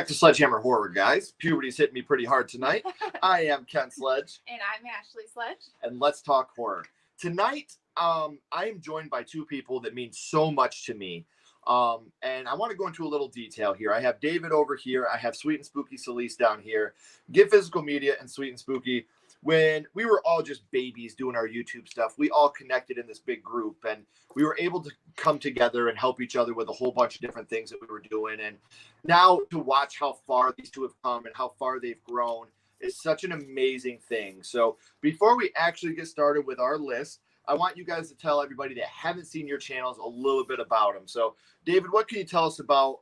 back to Sledgehammer Horror, guys. Puberty's hitting me pretty hard tonight. I am Ken Sledge. And I'm Ashley Sledge. And let's talk horror. Tonight, I am joined by two people that mean so much to me. And I want to go into a little detail here. I have David over here. I have Sweet and Spooky Celeste down here. Get Physical Media and Sweet and Spooky. When we were all just babies doing our YouTube stuff, we all connected in this big group, and we were able to come together and help each other with a whole bunch of different things that we were doing. And now to watch how far these two have come and how far they've grown is such an amazing thing. So before we actually get started with our list, I want you guys to tell everybody that haven't seen your channels a little bit about them. So David, what can you tell us about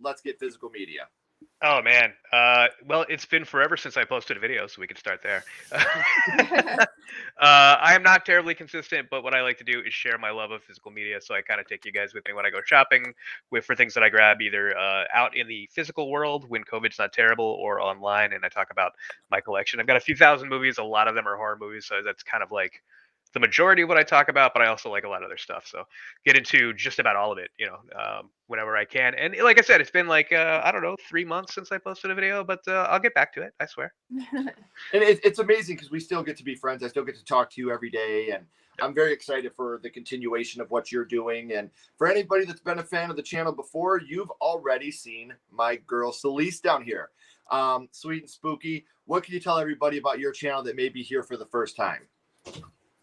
Let's Get Physical Media? Oh, man. Well, it's been forever since I posted a video, so we can start there. I am not terribly consistent, but what I like to do is share my love of physical media. So I kind of take you guys with me when I go shopping for things that I grab either out in the physical world when COVID's not terrible or online. And I talk about my collection. I've got a few thousand movies. A lot of them are horror movies. So that's kind of like the majority of what I talk about, but I also like a lot of other stuff. So get into just about all of it, whenever I can. And like I said, it's been like, I don't know, 3 months since I posted a video, but I'll get back to it. I swear. And it's amazing because we still get to be friends. I still get to talk to you every day. And I'm very excited for the continuation of what you're doing. And for anybody that's been a fan of the channel before, you've already seen my girl Celeste down here. Sweet and Spooky, what can you tell everybody about your channel that may be here for the first time?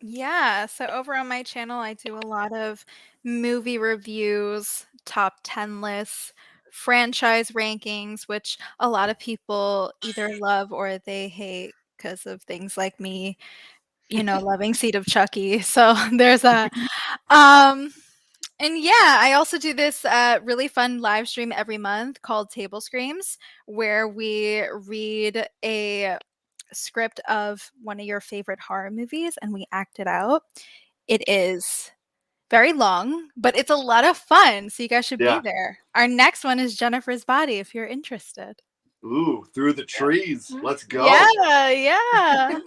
Yeah, so over on my channel, I do a lot of movie reviews, top 10 lists, franchise rankings, which a lot of people either love or they hate because of things like me, loving Seed of Chucky. So there's a, and yeah, I also do this really fun live stream every month called Table Screams, where we read a script of one of your favorite horror movies and we act it out. It is very long, but it's a lot of fun. So you guys should be there. Our next one is Jennifer's Body if you're interested. Ooh, Through the Trees. Let's go. Yeah.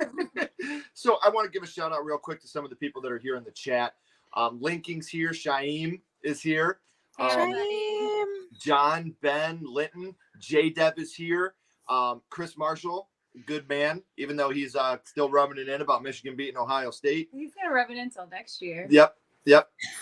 So I want to give a shout out real quick to some of the people that are here in the chat. Linking's here. Shaim is here. John, Ben, Linton, J-Deb is here. Chris Marshall, good man, even though he's still rubbing it in about Michigan beating Ohio State. He's gonna rub it until next year. Yep.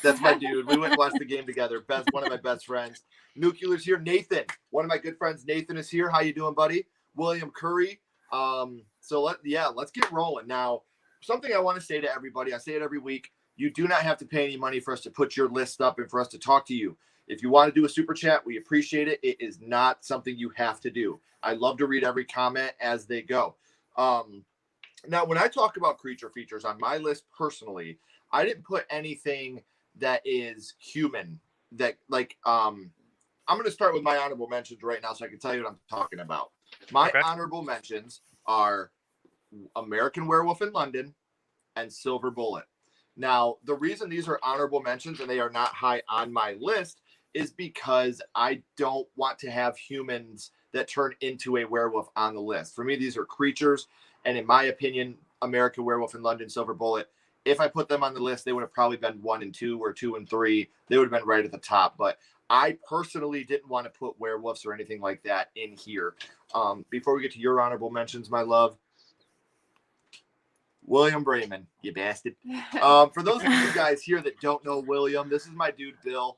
That's my dude. We went and watched the game together. One of my best friends. Nuclear's here. Nathan, one of my good friends. Nathan is here. How you doing, buddy? William Curry. So let's get rolling. Now, something I want to say to everybody, I say it every week. You do not have to pay any money for us to put your list up and for us to talk to you. If you want to do a super chat, we appreciate it. It is not something you have to do. I love to read every comment as they go. Now, when I talk about creature features on my list personally, I didn't put anything that is human. That I'm going to start with my honorable mentions right now so I can tell you what I'm talking about. My honorable mentions are American Werewolf in London and Silver Bullet. Now, the reason these are honorable mentions and they are not high on my list is because I don't want to have humans that turn into a werewolf on the list. For me, these are creatures. And in my opinion, American Werewolf in London, Silver Bullet, if I put them on the list, they would have probably been 1 and 2 or 2 and 3. They would have been right at the top. But I personally didn't want to put werewolves or anything like that in here. Before we get to your honorable mentions, my love, William Brayman, you bastard. For those of you guys here that don't know William, this is my dude, Bill.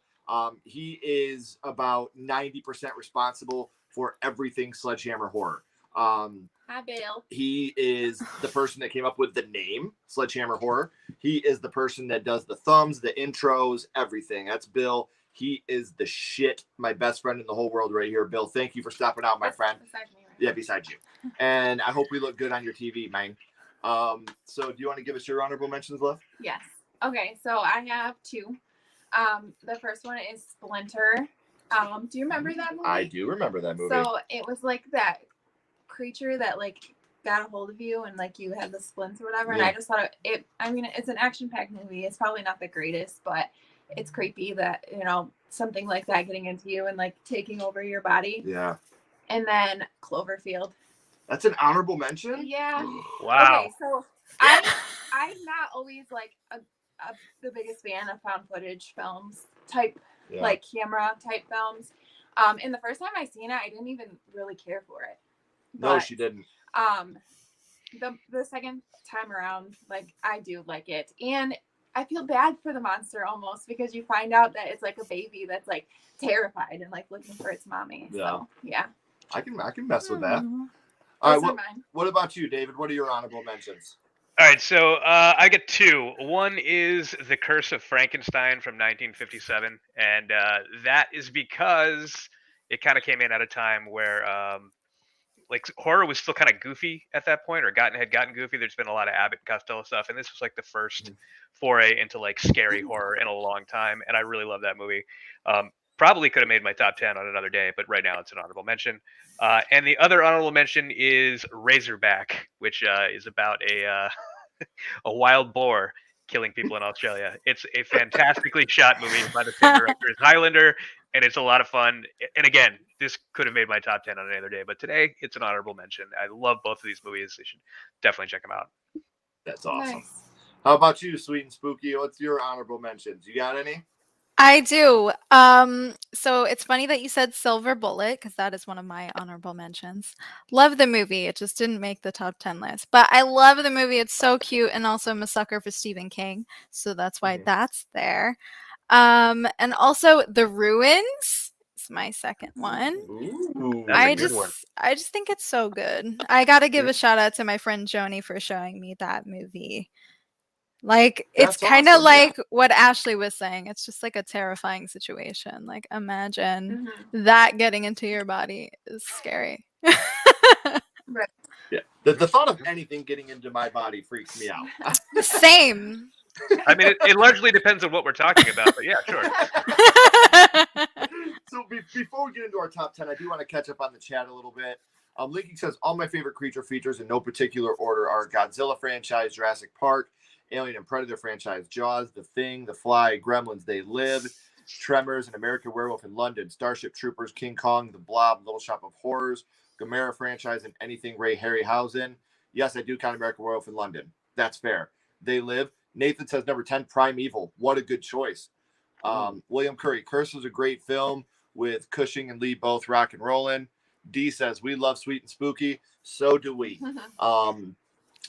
He is about 90% responsible for everything Sledgehammer Horror. Hi, Bill. He is the person that came up with the name Sledgehammer Horror. He is the person that does the thumbs, the intros, everything. That's Bill. He is the shit. My best friend in the whole world right here. Bill, thank you for stopping out, my friend. Beside me, right? Yeah, beside you. And I hope we look good on your TV, man. So do you want to give us your honorable mentions, love? Yes. Okay, so I have 2. The first one is Splinter. Do you remember that movie? I do remember that movie. So it was like that creature that like got a hold of you and like you had the splints or whatever. And I just thought it's an action-packed movie. It's probably not the greatest, but it's creepy that, something like that getting into you and like taking over your body. Yeah. And then Cloverfield. That's an honorable mention? Yeah. Wow. Okay, so I'm not always like the biggest fan of found footage films type, like camera type films. And the first time I seen it, I didn't even really care for it. No, But, she didn't. The second time around, like, I do like it. And I feel bad for the monster almost, because you find out that it's like a baby that's like terrified and like looking for its mommy. Yeah. So yeah. I can mess with that. Aw. All Those right, are mine. what about you, David? What are your honorable mentions? All right, so I get two. One is The Curse of Frankenstein from 1957, and that is because it kind of came in at a time where like horror was still kind of goofy at that point, or had gotten goofy. There's been a lot of Abbott and Costello stuff, and this was like the first foray into like scary horror in a long time, and I really love that movie. Probably could have made my top 10 on another day, but right now it's an honorable mention. And the other honorable mention is Razorback, which is about a wild boar killing people in Australia. It's a fantastically shot movie by the same director as Highlander, and it's a lot of fun. And again, this could have made my top 10 on any other day, but today it's an honorable mention. I love both of these movies. You should definitely check them out. That's awesome. Nice. How about you, Sweet and Spooky? What's your honorable mentions? You got any? I do. So it's funny that you said Silver Bullet, because that is one of my honorable mentions. Love the movie. It just didn't make the top 10 list. But I love the movie. It's so cute. And also I'm a sucker for Stephen King. So that's why that's there. And also The Ruins is my second one. Ooh, That's a good one. I just think it's so good. I gotta give a shout out to my friend Joni for showing me that movie. Like, it's That's kind of awesome, yeah. like what Ashley was saying. It's just like a terrifying situation. Like, imagine Mhm. that getting into your body is scary. Right. Yeah. The thought of anything getting into my body freaks me out. Same. I mean, it largely depends on what we're talking about, but yeah, sure. So before we get into our top 10, I do want to catch up on the chat a little bit. Linking says, all my favorite creature features in no particular order are Godzilla franchise, Jurassic Park, Alien and Predator franchise, Jaws, The Thing, The Fly, Gremlins, They Live, Tremors, An American Werewolf in London, Starship Troopers, King Kong, The Blob, Little Shop of Horrors, Gamera franchise, and anything Ray Harryhausen. Yes, I do count American Werewolf in London. That's fair. They Live. Nathan says number 10, Primeval. What a good choice. William Curry, Curse was a great film with Cushing and Lee both rock and rolling. D says, we love Sweet and Spooky. So do we.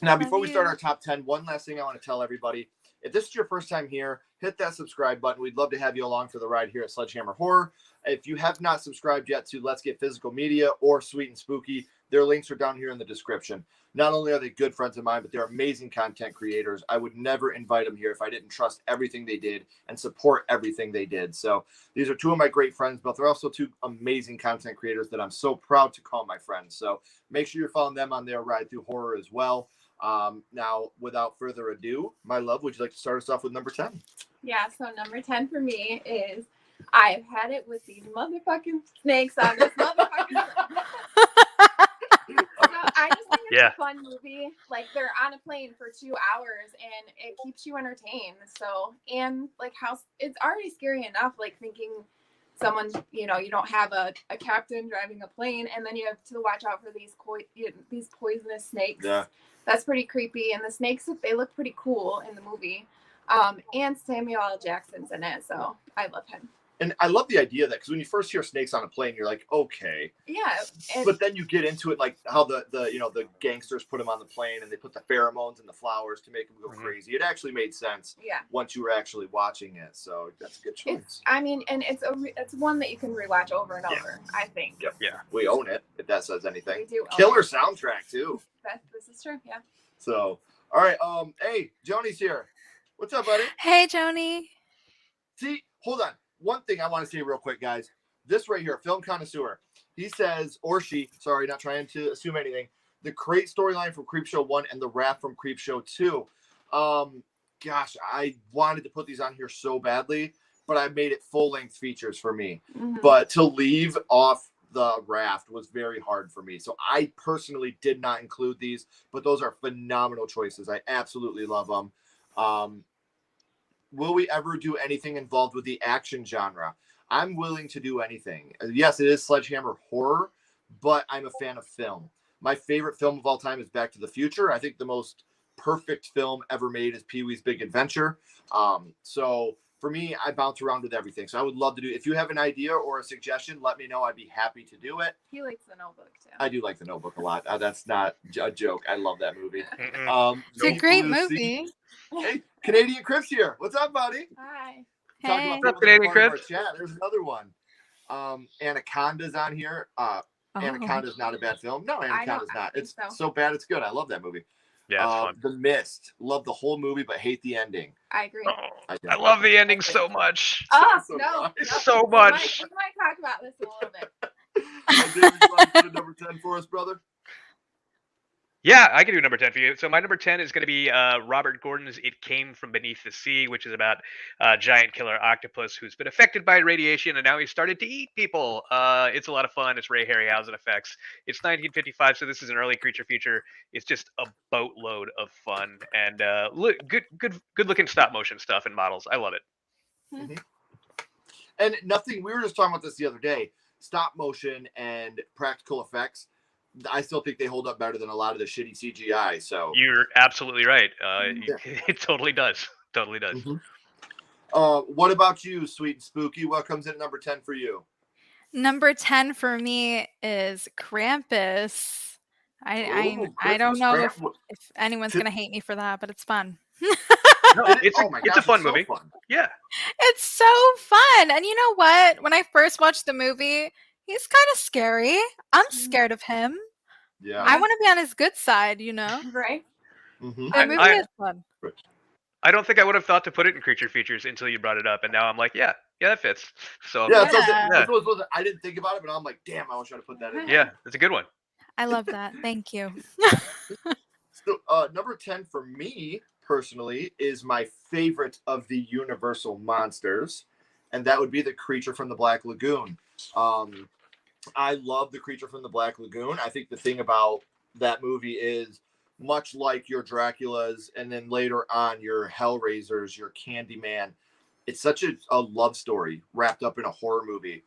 Now, before we start our top 10, one last thing I want to tell everybody. If this is your first time here, hit that subscribe button. We'd love to have you along for the ride here at Sledgehammer Horror. If you have not subscribed yet to Let's Get Physical Media or Sweet and Spooky, their links are down here in the description. Not only are they good friends of mine, but they're amazing content creators. I would never invite them here if I didn't trust everything they did and support everything they did. So these are two of my great friends, but they're also two amazing content creators that I'm so proud to call my friends. So make sure you're following them on their ride through horror as well. Now, without further ado, my love, would you like to start us off with number 10? Yeah, so number 10 for me is I've had it with these motherfucking snakes on this motherfucking So I just think it's a fun movie. Like, they're on a plane for 2 hours and it keeps you entertained. So, and like how it's already scary enough, like thinking someone, you know, you don't have a captain driving a plane and then you have to watch out for these poisonous snakes. Yeah. That's pretty creepy. And the snakes, they look pretty cool in the movie. And Samuel L. Jackson's in it, so I love him. And I love the idea of that, because when you first hear snakes on a plane, you're like, okay. Yeah. But then you get into it, like how the gangsters put them on the plane and they put the pheromones and the flowers to make them go crazy. It actually made sense. Yeah. Once you were actually watching it, so that's a good choice. It's one that you can rewatch over and over. I think. Yep. Yeah. We own it. If that says anything. We do. Killer soundtrack too. This is true. Yeah. So, all right. Hey, Joni's here. What's up, buddy? Hey, Joni. See, hold on. One thing I want to say real quick, guys. This right here, film connoisseur. He says, or she, sorry, not trying to assume anything. The great storyline from Creepshow 1 and the rap from Creepshow 2. Gosh, I wanted to put these on here so badly, but I made it full-length features for me. Mm-hmm. But to leave off the raft was very hard for me. So I personally did not include these, but those are phenomenal choices. I absolutely love them. Will we ever do anything involved with the action genre? I'm willing to do anything. Yes, it is Sledgehammer Horror, but I'm a fan of film. My favorite film of all time is Back to the Future. I think the most perfect film ever made is Pee-wee's Big Adventure. So for me, I bounce around with everything. So I would love to do. If you have an idea or a suggestion, let me know. I'd be happy to do it. He likes The Notebook too. I do like The Notebook a lot. That's not a joke. I love that movie. It's a Deep great Blue movie. Sea. Hey, Canadian Chris here. What's up, buddy? Hi. Talking Hey. about What's up, people that are Canadian part of our Chris? chat. There's another one. Anaconda's on here. Anaconda's not a bad film. No, Anaconda's not. think It's so. so bad it's good. I love that movie. Yeah, it's fun. The Mist. Love the whole movie, but hate the ending. I agree. Oh, I love the ending so much. Oh, So no. much. So much. We might talk about this a little bit. David, you want to put a number 10 for us, brother? Yeah, I can do number 10 for you. So my number 10 is going to be Robert Gordon's It Came From Beneath the Sea, which is about a giant killer octopus who's been affected by radiation and now he's started to eat people. It's a lot of fun. It's Ray Harryhausen effects. It's 1955, so this is an early creature feature. It's just a boatload of fun and good looking stop motion stuff and models. I love it. And nothing, we were just talking about this the other day. Stop motion and practical effects, I still think they hold up better than a lot of the shitty CGI. So You're absolutely right. It totally does. Totally does. What about you, Sweet and Spooky? What comes in at number 10 for you? Number 10 for me is Krampus. I don't Christmas know Krampus. if anyone's gonna hate me for that, but it's fun. No, it's oh my it's gosh, a fun so movie. fun. Yeah. It's so fun. And you know what? When I first watched the movie, he's kind of scary. I'm scared of him. Yeah. I want to be on his good side, you know? Right? Mhm. The movie is fun. I don't think I would have thought to put it in creature features until you brought it up, and now I'm like, yeah, that fits. So Yeah, Yeah. I didn't think about it, but I'm like, damn, I wish I'd have put that in. yeah, it's a good one. I love that. Thank you. So, number 10 for me personally is my favorite of the Universal monsters, and that would be the Creature from the Black Lagoon. I love the Creature from the Black Lagoon. I think the thing about that movie is much like your Draculas and then later on your Hellraisers, your Candyman. It's such a love story wrapped up in a horror movie.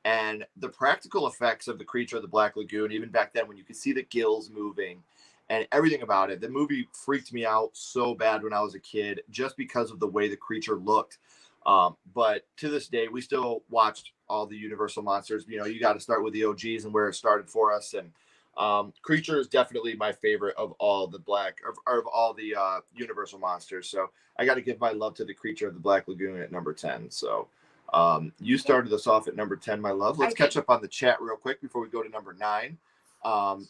And the practical effects of the Creature of the Black Lagoon, even back then when you could see the gills moving and everything about it, the movie freaked me out so bad when I was a kid just because of the way the creature looked. But to this day, we still watched all the Universal monsters. You know, you got to start with the OGs and where it started for us. And Creature is definitely my favorite of all the Universal monsters. So I got to give my love to the Creature of the Black Lagoon at number 10. So you started us off at number 10, my love. Let's catch up on the chat real quick before we go to number 9.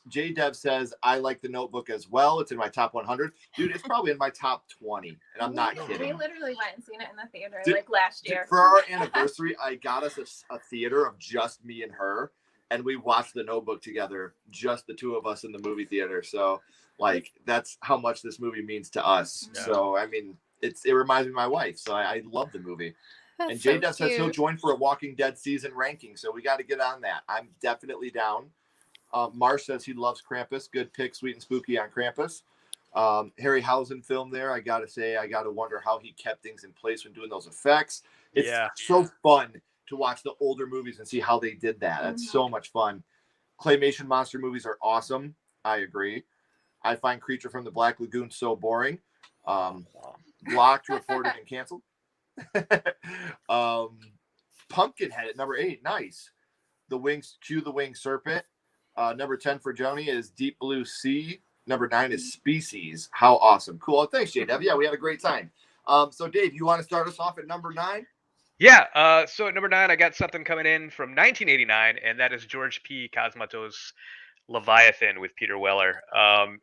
J Dev says, I like the Notebook as well. It's in my top 100. Dude, it's probably in my top 20. And I'm not kidding. We literally went and seen it in the theater like last year. For our anniversary, I got us a theater of just me and her. And we watched the Notebook together, just the two of us in the movie theater. So, like, that's how much this movie means to us. Yeah. So, I mean, it reminds me of my wife. So I love the movie. That's And J so Dev says he'll cute. join for a Walking Dead season ranking. So we got to get on that. I'm definitely down. Marsh says he loves Krampus. Good pick, Sweet and Spooky on Krampus. Harryhausen film there. I got to say, I got to wonder how he kept things in place when doing those effects. It's so fun to watch the older movies and see how they did that. That's so much fun. Claymation monster movies are awesome. I agree. I find Creature from the Black Lagoon so boring. Blocked, reported, and canceled. Pumpkinhead at number 8. Nice. The Wings Serpent. Number 10 for Joni is Deep Blue Sea. Number 9 is Species. How awesome. Cool. Thanks, J-Dev. Yeah, we had a great time. So, Dave, you want to start us off at number 9? Yeah. So at number 9, I got something coming in from 1989, and that is George P. Cosmatos' Leviathan with Peter Weller.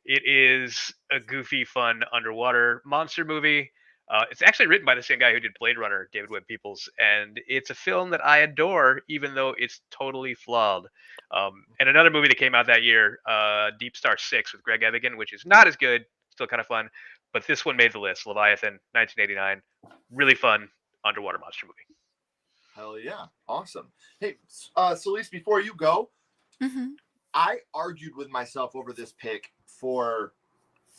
It is a goofy, fun underwater monster movie. It's actually written by the same guy who did Blade Runner, David Webb Peoples, and it's a film that I adore, even though it's totally flawed. And another movie that came out that year, Deep Star 6 with Greg Evigan, which is not as good, still kind of fun, but this one made the list. Leviathan, 1989, really fun underwater monster movie. Hell yeah. Awesome. Hey, Celeste, before you go, I argued with myself over this pick for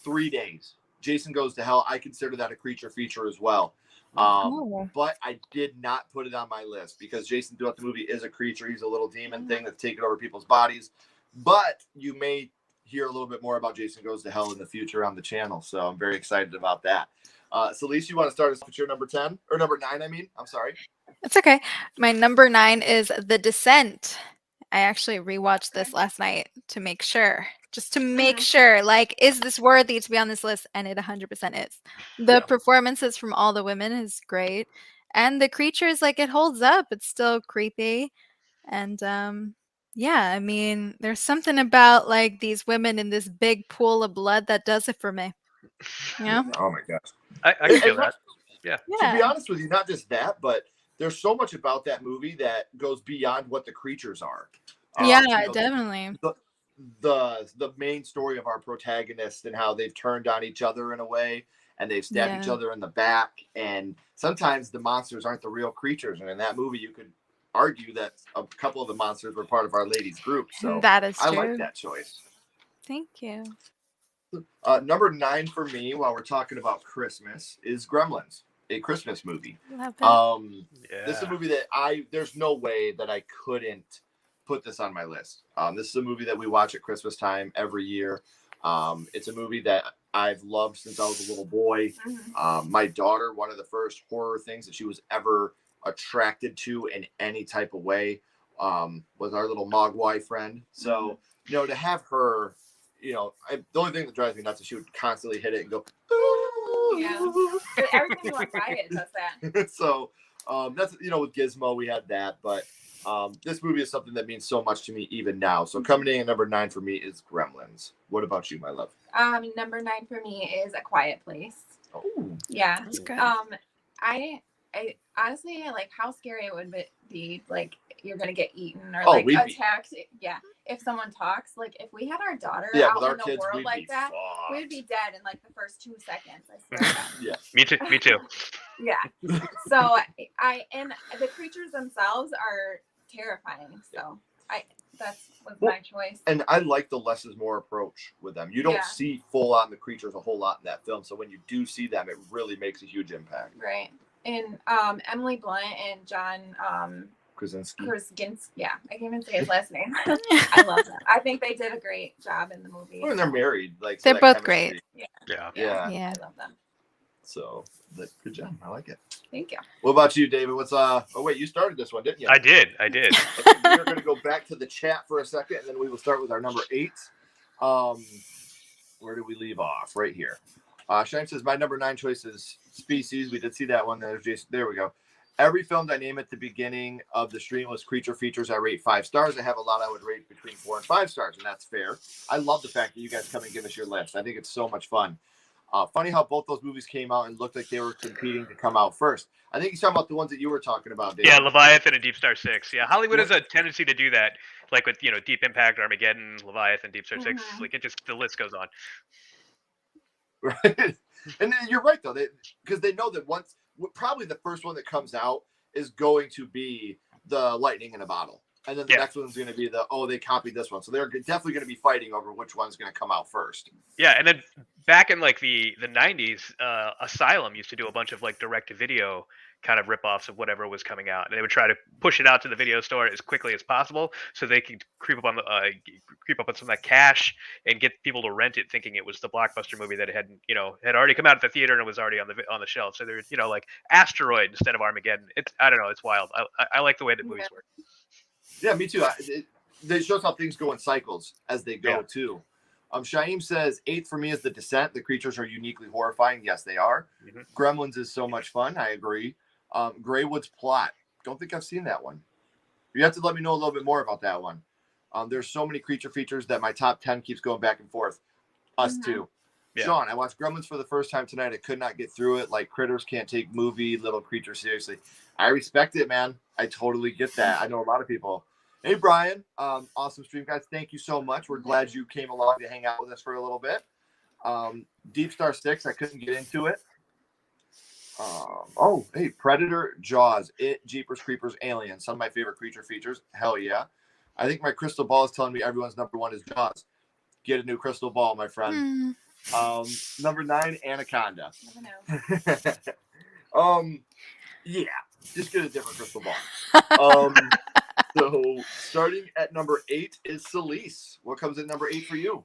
3 days. Jason Goes to Hell, I consider that a creature feature as well. But I did not put it on my list because Jason throughout the movie is a creature. He's a little demon thing that's taking over people's bodies. But you may hear a little bit more about Jason Goes to Hell in the future on the channel. So I'm very excited about that. Celeste, you want to start us with your number 10 or number 9? I mean, I'm sorry. It's okay. My number 9 is The Descent. I actually rewatched this last night to make sure. Just to make sure, like, is this worthy to be on this list? And it 100% is. The performances from all the women is great. And the creatures, like, it holds up. It's still creepy. And yeah, I mean, there's something about like these women in this big pool of blood that does it for me. You know? Oh my gosh. I can feel that. Yeah. To be honest with you, not just that, but there's so much about that movie that goes beyond what the creatures are. Yeah, definitely. The main story of our protagonist and how they've turned on each other in a way, and they've stabbed each other in the back. And sometimes the monsters aren't the real creatures. And in that movie, you could argue that a couple of the monsters were part of Our Lady's group. So that is true. I like that choice. Thank you. Number 9 for me, while we're talking about Christmas, is Gremlins, a Christmas movie. Love it. This is a movie that there's no way that I couldn't put this on my list. This is a movie that we watch at Christmas time every year. It's a movie that I've loved since I was a little boy. My daughter, one of the first horror things that she was ever attracted to in any type of way was our little Mogwai friend. So, to have her, the only thing that drives me nuts is she would constantly hit it and go, ooh. Yeah. Everything you walk by it does that. So that's, with Gizmo, we had that. But this movie is something that means so much to me even now. So coming in at number 9 for me is Gremlins. What about you, my love? Number 9 for me is A Quiet Place. Oh, yeah. That's good. I honestly, like, how scary it would be, like, you're gonna get eaten or attacked. Yeah, if someone talks, like, if we had our daughter out in the world like that, we would be dead in like the first 2 seconds. I swear to God. Yeah, Me too. Yeah. So and the creatures themselves are terrifying. So that was my choice. And I like the less is more approach with them. You don't see full on the creatures a whole lot in that film. So when you do see them, it really makes a huge impact. Right. And Emily Blunt and John Krasinski. Yeah, I can't even say his last name. I love them. I think they did a great job in the movie. When they're married, like, they're both great. Yeah. I love them. So good job. I like it. Thank you. What about you, David? What's oh wait, you started this one, didn't you? I did. We're going to go back to the chat for a second, and then we will start with our number 8. Where did we leave off? Right here. Shine says, my number 9 choice is Species. We did see that one. There's Jason. There we go. Every film I name at the beginning of the stream was creature features. I rate 5 stars. I have a lot I would rate between 4 and 5 stars, and that's fair. I love the fact that you guys come and give us your list. I think it's so much fun. Funny how both those movies came out and looked like they were competing to come out first. I think you're talking about the ones that you were talking about, David. Yeah, Leviathan and Deep Star 6. Yeah, Hollywood has a tendency to do that, like with Deep Impact, Armageddon, Leviathan, Deep Star 6. Like the list goes on. Right, and you're right though, because they know that probably the first one that comes out is going to be the lightning in a bottle, and then the next one's going to be they copied this one, so they're definitely going to be fighting over which one's going to come out first. Yeah, and then back in like the 90s, Asylum used to do a bunch of like direct to video kind of ripoffs of whatever was coming out, and they would try to push it out to the video store as quickly as possible so they could creep up on some of that cash and get people to rent it, thinking it was the blockbuster movie that had already come out at the theater and was already on the shelf. So there's like Asteroid instead of Armageddon. I don't know, it's wild. I like the way that movies work. Yeah, me too. It shows how things go in cycles as they go too. Shaim says 8th for me is The Descent. The creatures are uniquely horrifying. Yes, they are. Gremlins is so much fun. I agree. Greywood's Plot. Don't think I've seen that one. You have to let me know a little bit more about that one. There's so many creature features that my top 10 keeps going back and forth. Us too. Yeah. Sean, I watched Gremlins for the first time tonight. I could not get through it. Like, critters can't take movie little creatures seriously. I respect it, man. I totally get that. I know a lot of people. Hey, Brian. Awesome stream, guys. Thank you so much. We're glad you came along to hang out with us for a little bit. Deep Star 6, I couldn't get into it. Hey, Predator, Jaws, It, Jeepers Creepers, Aliens. Some of my favorite creature features. Hell yeah. I think my crystal ball is telling me everyone's number 1 is Jaws. Get a new crystal ball, my friend. Number 9, Anaconda. Yeah, just get a different crystal ball. So starting at number 8 is Celeste. What comes at number 8 for you?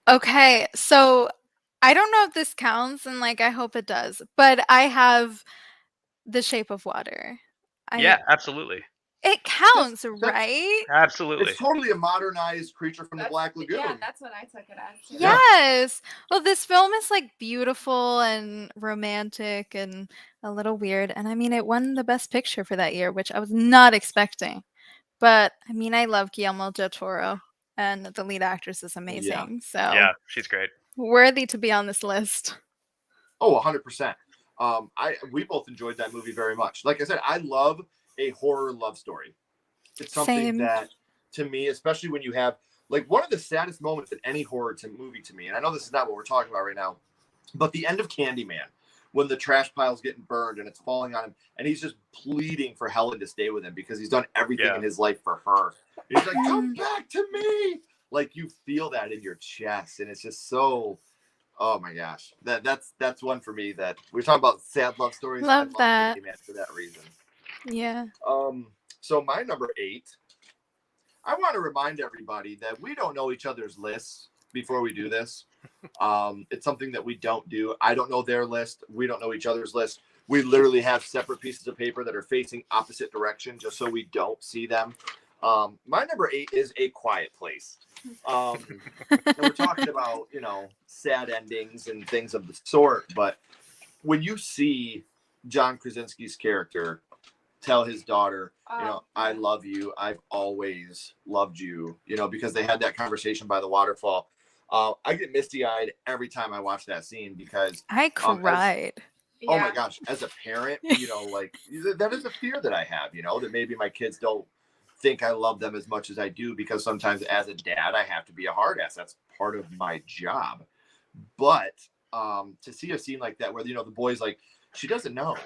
Okay, so I don't know if this counts, and like I hope it does, but I have The Shape of Water. Yeah, absolutely. It counts, right? Absolutely. It's totally a modernized Creature from the Black Lagoon. Yeah, that's what I took it as. too. Yeah. Yes. Well, this film is like beautiful and romantic and a little weird. And I mean, it won the Best Picture for that year, which I was not expecting. But I mean, I love Guillermo del Toro, and the lead actress is amazing. So Yeah, she's great. worthy to be on this list. Oh, 100%. We both enjoyed that movie very much. Like I said, I love a horror love story. It's something Same. that, to me, especially when you have, like, one of the saddest moments in any horror movie to me, and I know this is not what we're talking about right now, but the end of Candyman, when the trash pile's getting burned and it's falling on him, and he's just pleading for Helen to stay with him because he's done everything in his life for her. He's like, come back to me. Like, you feel that in your chest, and it's just so... Oh my gosh, that's one for me that we're talking about sad love stories. Love that. Candyman for that reason. Yeah. So my number 8, I want to remind everybody that we don't know each other's lists before we do this. It's something that we don't do. I don't know their list. We don't know each other's list. We literally have separate pieces of paper that are facing opposite direction just so we don't see them. My number 8 is A Quiet Place. And we're talking about, sad endings and things of the sort, but when you see John Krasinski's character tell his daughter, I love you, I've always loved you, because they had that conversation by the waterfall. I get misty-eyed every time I watch that scene because I cried. Oh my gosh, as a parent, like that is a fear that I have, that maybe my kids don't think I love them as much as I do, because sometimes as a dad I have to be a hard ass. That's part of my job. But to see a scene like that where the boy's like, she doesn't know,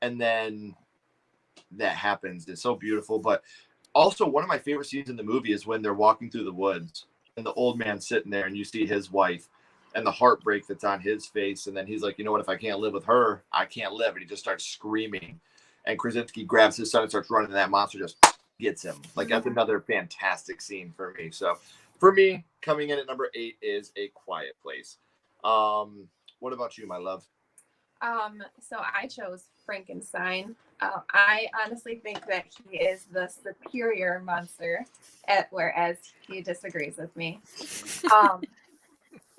and then that happens, it's so beautiful. But also one of my favorite scenes in the movie is when they're walking through the woods and the old man's sitting there and you see his wife and the heartbreak that's on his face, and then he's like, you know what, if I can't live with her, I can't live. And he just starts screaming, and Krasinski grabs his son and starts running, and that monster just gets him. Like, that's another fantastic scene for me. So for me, coming in at number 8 is A Quiet Place. What about you, my love? So I chose Frankenstein. I honestly think that he is the superior monster, whereas he disagrees with me.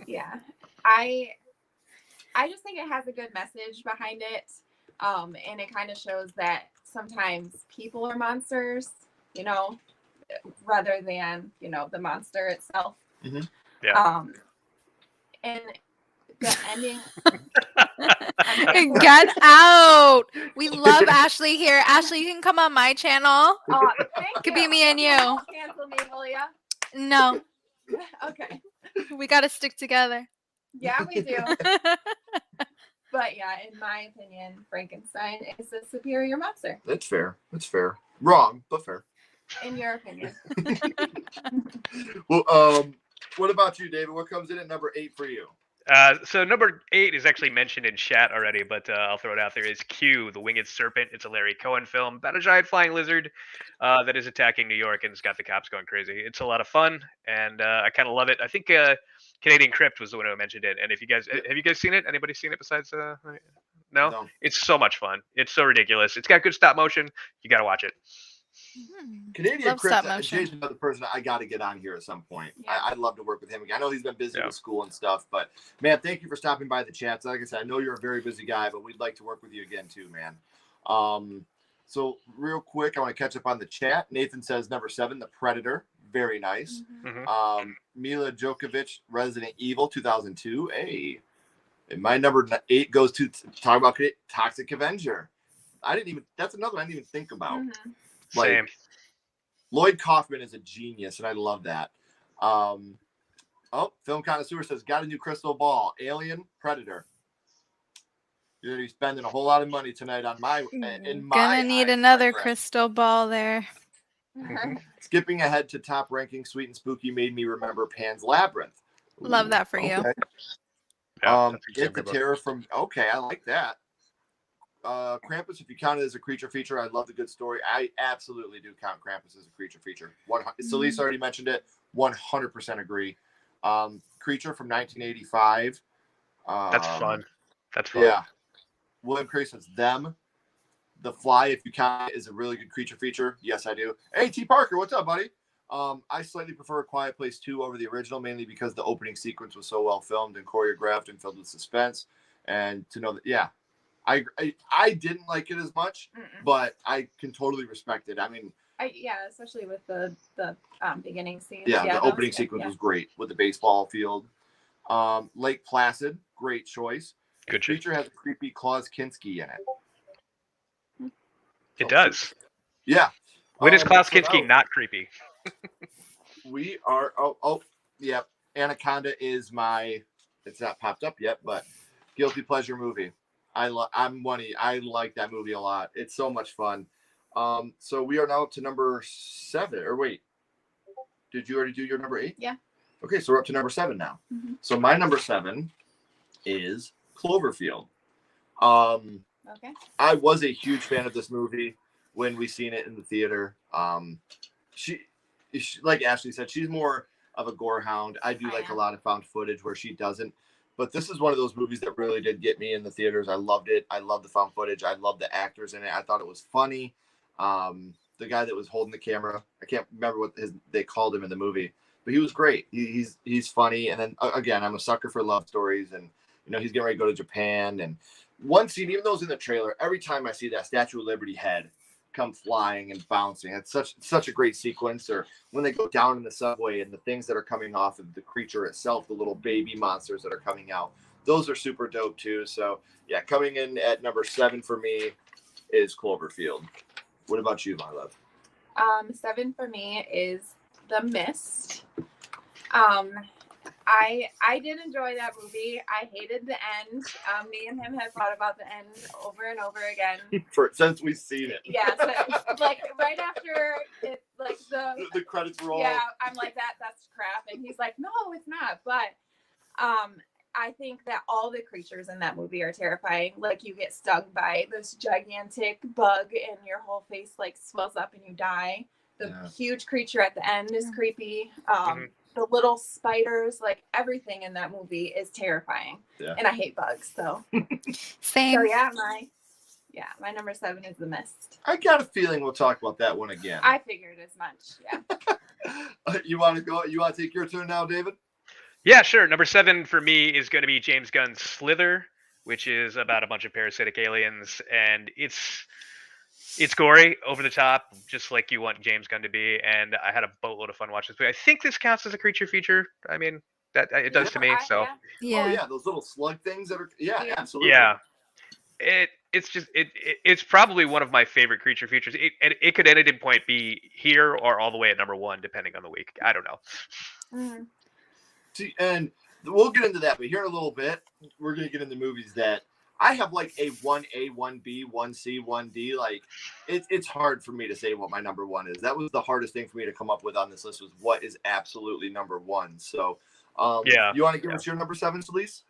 Yeah, I just think it has a good message behind it, and it kind of shows that sometimes people are monsters, rather than the monster itself. Mm-hmm. Yeah. And the ending. Get out! We love Ashley here. Ashley, you can come on my channel. Could be me and you. Cancel me, will ya? No, Okay. we got to stick together. Yeah, we do. But yeah, in my opinion, Frankenstein is the superior monster. That's fair. That's fair. Wrong, but fair. In your opinion. Well, what about you, David? What comes in at number 8 for you? So number 8 is actually mentioned in chat already, but I'll throw it out there. Is Q, the Winged Serpent. It's a Larry Cohen film about a giant flying lizard that is attacking New York and it's got the cops going crazy. It's a lot of fun, and I kind of love it. I think Canadian Crypt was the one who mentioned it. And if you guys have you guys seen it? Anybody seen it besides? No? It's so much fun. It's so ridiculous. It's got good stop motion. You got to watch it. Canadian Crypt, Jay's another person I got to get on here at some point. Yeah. I'd love to work with him again. I know he's been busy with school and stuff, but man, thank you for stopping by the chats. Like I said, I know you're a very busy guy, but we'd like to work with you again too, man. So real quick, I want to catch up on the chat. Nathan says number 7, The Predator. Very nice. Mm-hmm. Mila Djokovic, Resident Evil 2002. Hey, and my number 8 goes to talk about Toxic Avenger. That's another one I didn't even think about. Mm-hmm. Like, Same. Lloyd Kaufman is a genius, and I love that. Film Connoisseur says, got a new crystal ball. Alien, Predator. You're going to be spending a whole lot of money tonight on Gonna need another crystal ball there. Skipping ahead to top ranking, Sweet and Spooky made me remember Pan's Labyrinth. Ooh, love that for you. Yeah, Get the Terror from... Okay, I like that. Krampus, if you count it as a creature feature, I love the good story. I absolutely do count Krampus as a creature feature. Celeste already mentioned it. 100% agree. Creature from 1985. That's fun. That's fun. Yeah. William Curry says Them. The Fly, if you count it, is a really good creature feature. Yes, I do. Hey, T. Parker, what's up, buddy? I slightly prefer A Quiet Place 2 over the original, mainly because the opening sequence was so well filmed and choreographed and filled with suspense. And to know that, yeah, I didn't like it as much, but I can totally respect it. I mean, especially with the beginning scene. Yeah, the opening was sequence was great with the baseball field. Lake Placid, great choice. Good The creature has a creepy Klaus Kinski in it. It does. Yeah. When is Klaus so Kinski not creepy? We are. Yep. Anaconda is my. It's not popped up yet, but guilty pleasure movie. I like that movie a lot. It's so much fun. So we are now up to number 7. Or wait, did you already do your number 8? Yeah. Okay, so we're up to number 7 now. Mm-hmm. So my number 7 is Cloverfield. Okay. I was a huge fan of this movie when we seen it in the theater. She, like Ashley said, she's more of a gore hound. I do like a lot of found footage where she doesn't. But this is one of those movies that really did get me in the theaters. I loved it. I loved the found footage. I loved the actors in it. I thought it was funny. The guy that was holding the camera, I can't remember what they called him in the movie, but he was great. He's funny. And then again, I'm a sucker for love stories, and he's getting ready to go to Japan. And one scene, even though it's in the trailer, every time I see that Statue of Liberty head come flying and bouncing, it's such a great sequence. Or when they go down in the subway and the things that are coming off of the creature itself, the little baby monsters that are coming out, those are super dope too. So yeah, coming in at number 7 for me is Cloverfield. What about you, my love? 7 for me is The Mist. I did enjoy that movie. I hated the end. Me and him have thought about the end over and over again. Since we've seen it. Yeah, so, like right after it, like the credits roll. Yeah, I'm like that's crap, and he's like, no, it's not. But I think that all the creatures in that movie are terrifying. Like you get stung by this gigantic bug, and your whole face like swells up, and you die. The huge creature at the end is creepy. The little spiders, like everything in that movie is terrifying. Yeah. And I hate bugs, so. Same. So my number 7 is The Mist. I got a feeling we'll talk about that one again. I figured as much, yeah. You want to go? You want to take your turn now, David? Yeah, sure. Number 7 for me is going to be James Gunn's Slither, which is about a bunch of parasitic aliens, and it's gory, over the top, just like you want James Gunn to be. And I had a boatload of fun watching this movie. I think this counts as a creature feature. I mean, that it does to me. So yeah. Oh yeah, those little slug things that are absolutely. Yeah, it's probably one of my favorite creature features. It could at any point be here or all the way at number 1, depending on the week. I don't know. Mm-hmm. See, and we'll get into that, but here in a little bit, we're gonna get into movies that I have like a 1A, 1B, 1C, 1D. Like it's hard for me to say what my number 1 is. That was the hardest thing for me to come up with on this list, was what is absolutely number 1. So you want to give us your number 7, Celise?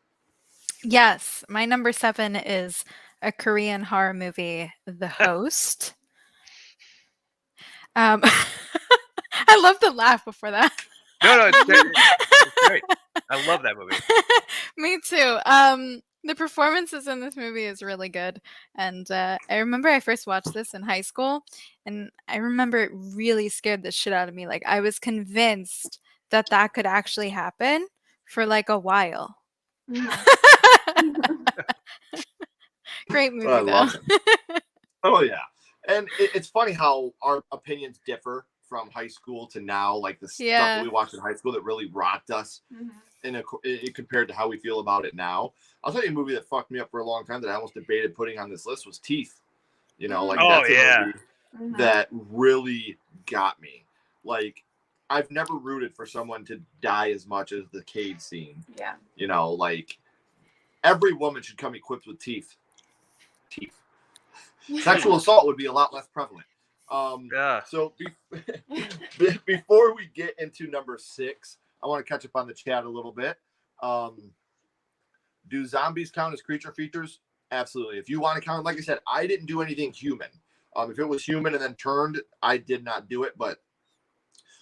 Yes, my number 7 is a Korean horror movie, The Host. I love the laugh before that. No, it's great. I love that movie. Me too. The performances in this movie is really good. And I remember I first watched this in high school, and I remember it really scared the shit out of me. Like I was convinced that could actually happen for like a while. Great movie, I though. love it. Oh yeah. And it's funny how our opinions differ from high school to now, like the stuff that we watched in high school that really rocked us compared to how we feel about it now. I'll tell you a movie that fucked me up for a long time that I almost debated putting on this list was Teeth. That's a movie that really got me. Like, I've never rooted for someone to die as much as the cave scene. Yeah. Like every woman should come equipped with teeth. Sexual assault would be a lot less prevalent. So before we get into number 6, I want to catch up on the chat a little bit. Do zombies count as creature features? Absolutely. If you want to count, like I said, I didn't do anything human. If it was human and then turned, I did not do it. But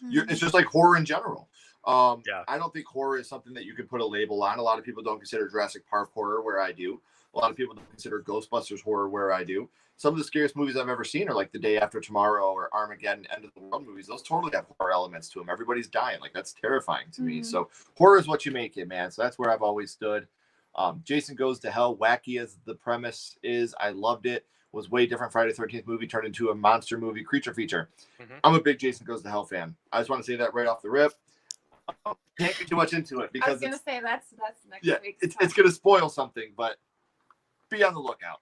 it's just like horror in general. Yeah. I don't think horror is something that you can put a label on. A lot of people don't consider Jurassic Park horror, where I do. A lot of people don't consider Ghostbusters horror, where I do. Some of the scariest movies I've ever seen are like The Day After Tomorrow or Armageddon, End of the World movies. Those totally have horror elements to them. Everybody's dying. Like, that's terrifying to me. So horror is what you make it, man. So that's where I've always stood. Jason Goes to Hell, wacky as the premise is, I loved it. Was way different. Friday the 13th movie turned into a monster movie creature feature. I'm a big Jason Goes to Hell fan. I just want to say that right off the rip. Can't get too much into it because I was gonna say that's next week. It's gonna spoil something, but be on the lookout.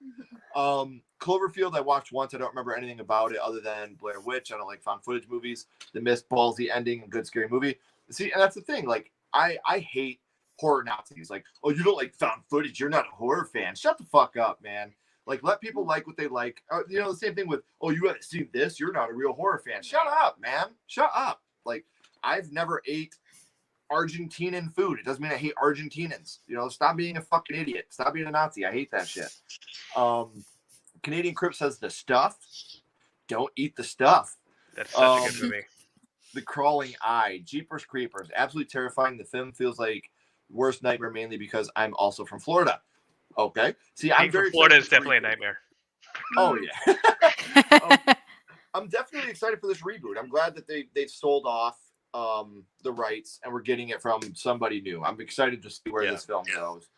Cloverfield, I watched once. I don't remember anything about it other than Blair Witch. I don't like found footage movies. The Mist, ballsy ending, and good scary movie. See, and that's the thing. Like, I hate horror Nazis. Like, oh, you don't like found footage, you're not a horror fan. Shut the fuck up, man. Like, let people like what they like. You know, the same thing with, oh, you haven't seen this, you're not a real horror fan. Shut up, man. Shut up. Like, I've never ate Argentinian food. It doesn't mean I hate Argentinians. You know, stop being a fucking idiot. Stop being a Nazi. I hate that shit. Canadian Crip says the stuff. Don't eat the stuff. That's such a good movie. The Crawling Eye, Jeepers Creepers, absolutely terrifying. The film feels like worst nightmare, mainly because I'm also from Florida. Okay, see, I'm very Florida is definitely a nightmare. Oh yeah. I'm definitely excited for this reboot. I'm glad that they've sold off the rights and we're getting it from somebody new. I'm excited to see where this film goes.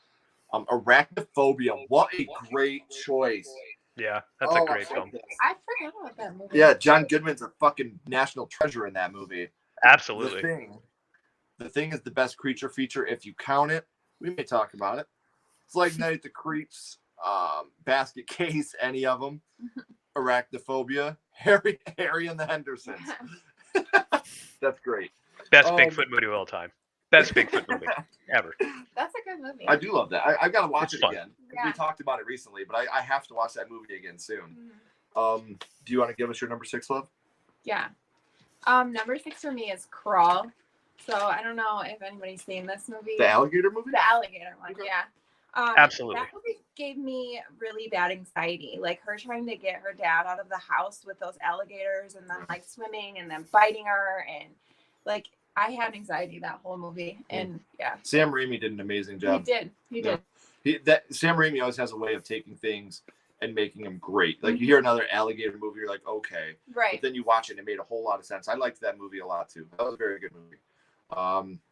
Arachnophobia, what a great choice. Yeah, that's a great film. I forgot about that movie. Yeah, John Goodman's a fucking national treasure in that movie. Absolutely. The Thing is the best creature feature if you count it. We may talk about it. It's like Night at the Creeps, Basket Case, any of them. Arachnophobia, Harry and the Hendersons. That's great. Best Bigfoot movie of all time. Best Bigfoot movie ever. That's a good movie. I do love that. I've got to watch it again. Yeah. We talked about it recently, but I have to watch that movie again soon. Do you want to give us your number 6, love? Yeah. Number 6 for me is Crawl. So I don't know if anybody's seen this movie. The alligator movie? The alligator one, Okay. yeah. Absolutely. That movie gave me really bad anxiety. Like her trying to get her dad out of the house with those alligators and then like swimming and then biting her, and like I had anxiety that whole movie. And yeah. Sam Raimi did an amazing job. He did. Sam Raimi always has a way of taking things and making them great. Like you hear another alligator movie, you're like, okay. Right. But then you watch it and it made a whole lot of sense. I liked that movie a lot too. That was a very good movie.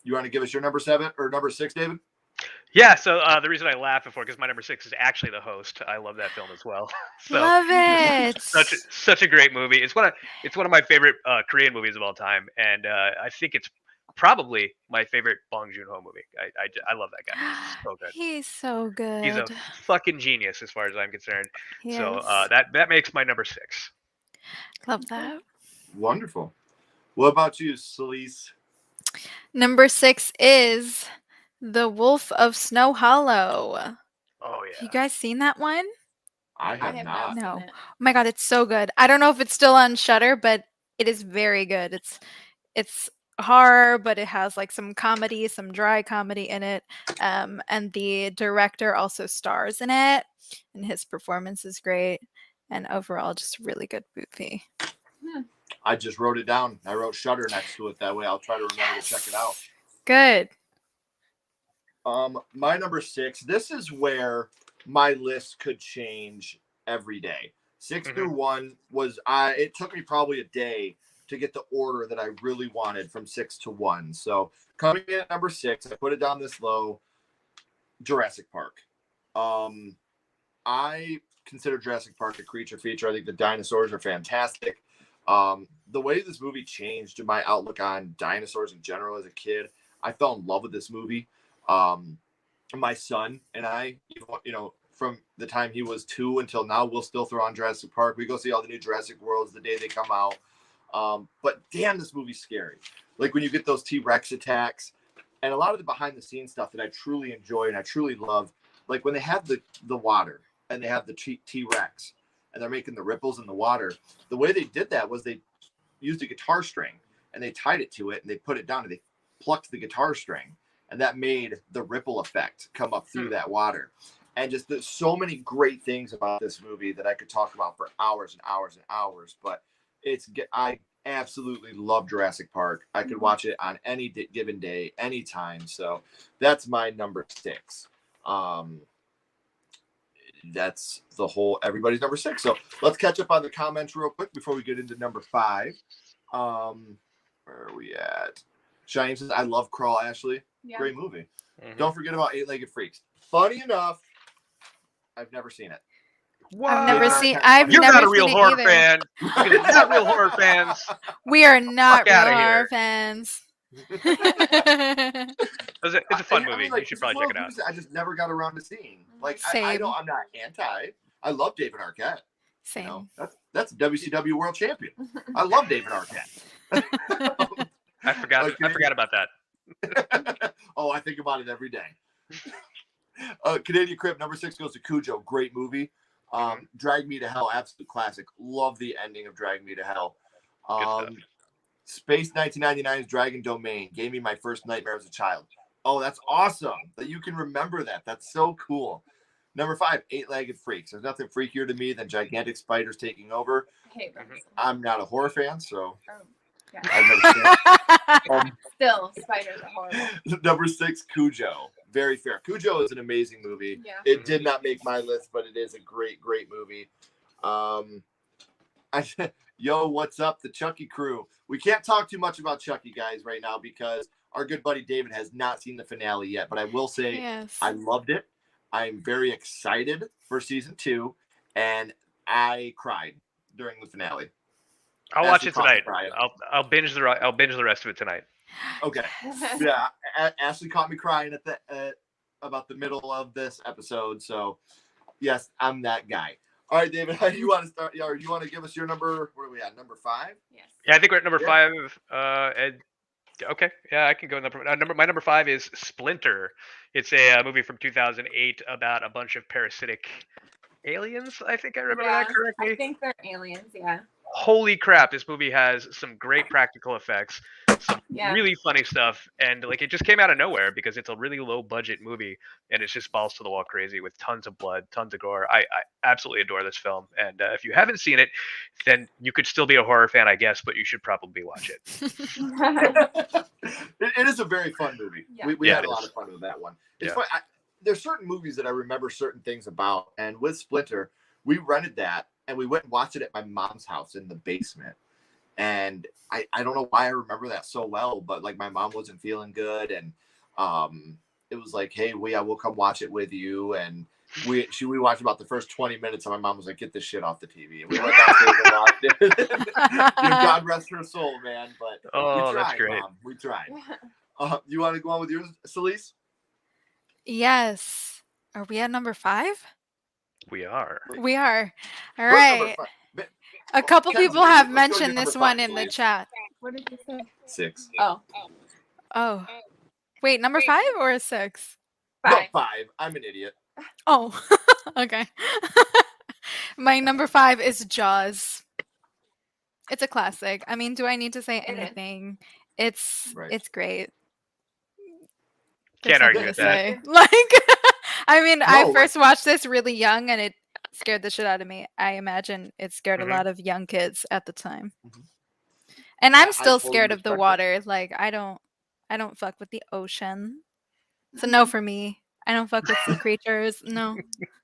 You want to give us your number 7 or number 6, David? Yeah, so the reason I laugh before, because my number 6 is actually The Host. I love that film as well. So, love it. Such a great movie. It's one of my favorite Korean movies of all time, and I think it's probably my favorite Bong Joon-ho movie. I love that guy. He's so good. He's so good. He's a fucking genius as far as I'm concerned. Yes. So that makes my number 6. Love that. Wonderful. What about you, Celise? Number 6 is The Wolf of Snow Hollow. Oh yeah. You guys seen that one? I have not. No. Oh my god, it's so good. I don't know if it's still on Shudder, but it is very good. It's horror, but it has like some comedy, some dry comedy in it. And the director also stars in it, and his performance is great. And overall, just a really good movie. I just wrote it down. I wrote Shudder next to it. That way I'll try to remember to check it out. Good. My number 6, this is where my list could change every day. 6 through 1 was it took me probably a day to get the order that I really wanted from 6 to 1. So coming in at number 6, I put it down this low. Jurassic Park. I consider Jurassic Park a creature feature. I think the dinosaurs are fantastic. The way this movie changed my outlook on dinosaurs in general as a kid, I fell in love with this movie. My son and I, you know, from the time he was 2 until now, we'll still throw on Jurassic Park. We go see all the new Jurassic Worlds the day they come out. But damn, this movie's scary. Like when you get those T-Rex attacks and a lot of the behind the scenes stuff that I truly enjoy and I truly love, like when they have the water and they have the T-Rex and they're making the ripples in the water. The way they did that was they used a guitar string and they tied it to it and they put it down and they plucked the guitar string. And that made the ripple effect come up through that water. And just there's so many great things about this movie that I could talk about for hours and hours and hours. But absolutely love Jurassic Park. I could watch it on any given day, anytime. So that's my number 6. That's the whole everybody's number 6. So let's catch up on the comments real quick before we get into number 5. Where are we at? Cheyenne says, I love Crawl, Ashley. Yeah. Great movie. Don't forget about Eight-Legged Freaks. Funny enough, I've never seen it. What? I've never seen. I've You're never not a seen real it horror either. fan. You're not real horror fans. We are not real outta horror here. fans. It's a fun movie. mean, like, you should it's probably one check of it those out. movies that I just never got around to seeing. Like, I Same. know I'm not anti. I love David Arquette. Same. You know, that's a WCW world champion. I love David Arquette. I forgot about that. Oh, I think about it every day. Canadian Crib number 6 goes to Cujo. Great movie. Drag Me to Hell, absolute classic. Love the ending of Drag Me to Hell. Good Space 1999's Dragon Domain gave me my first nightmare as a child. Oh, that's awesome that you can remember that. That's so cool. Number 5, Eight-Legged Freaks. There's nothing freakier to me than gigantic spiders taking over. I hate them. I'm not a horror fan, so Yeah. I've never seen it. Still, spiders are horrible. Number 6, Cujo. Very fair. Cujo is an amazing movie. Yeah. It did not make my list, but it is a great, great movie. Yo, what's up, the Chucky crew? We can't talk too much about Chucky, guys, right now because our good buddy David has not seen the finale yet. But I will say Yes. I loved it. I'm very excited for season 2, and I cried during the finale. I'll watch Ashley it tonight. caught me crying. I'll binge the rest of it tonight. Okay. Yeah, Ashley caught me crying at about the middle of this episode. So, yes, I'm that guy. All right, David, how do you want to start? Or you want to give us your number? Where are we at? Number 5? Yes. Yeah, I think we're at number Yeah. 5. Okay, yeah, I can go my number 5 is Splinter. It's a movie from 2008 about a bunch of parasitic aliens. I think I remember that correctly. I think they're aliens, yeah. Holy crap, this movie has some great practical effects, some Yeah. really funny stuff, and like it just came out of nowhere because it's a really low budget movie and it's just balls to the wall crazy with tons of blood, tons of gore. I absolutely adore this film, and if you haven't seen it, then you could still be a horror fan, I guess, but you should probably watch it. It is a very fun movie. Yeah. We Yeah, had it a lot is. of fun with that one. It's Yeah. fun. There's certain movies that I remember certain things about, and with Splinter, we rented that and we went and watched it at my mom's house in the basement. And I don't know why I remember that so well, but like my mom wasn't feeling good, and it was like, hey, we'll come watch it with you. And we watched about the first 20 minutes, and my mom was like, get this shit off the TV. And we went downstairs and watched it. God rest her soul, man. But Oh, we tried, that's great. Mom. We tried. You want to go on with yours, Celise? Yes. Are we at number 5? We are. We are. All What's number right. 5? A couple Kenzie, people have let's go to mentioned number this 5, one in the please. chat. What did you say? 6. Oh, Oh. Wait, number 5 or 6? No, 5. 5. I'm an idiot. Oh. Okay. My number 5 is Jaws. It's a classic. I mean, do I need to say It is. anything? It's great. Can't There's argue nothing with to that. say. Like, I mean, I No, first watched this really young and it scared the shit out of me. I imagine it scared Mhm. a lot of young kids at the time. Mhm. And I'm I still totally scared of the respect it. water. Like, I don't fuck with the ocean. It's a no for me. I don't fuck with sea creatures. No.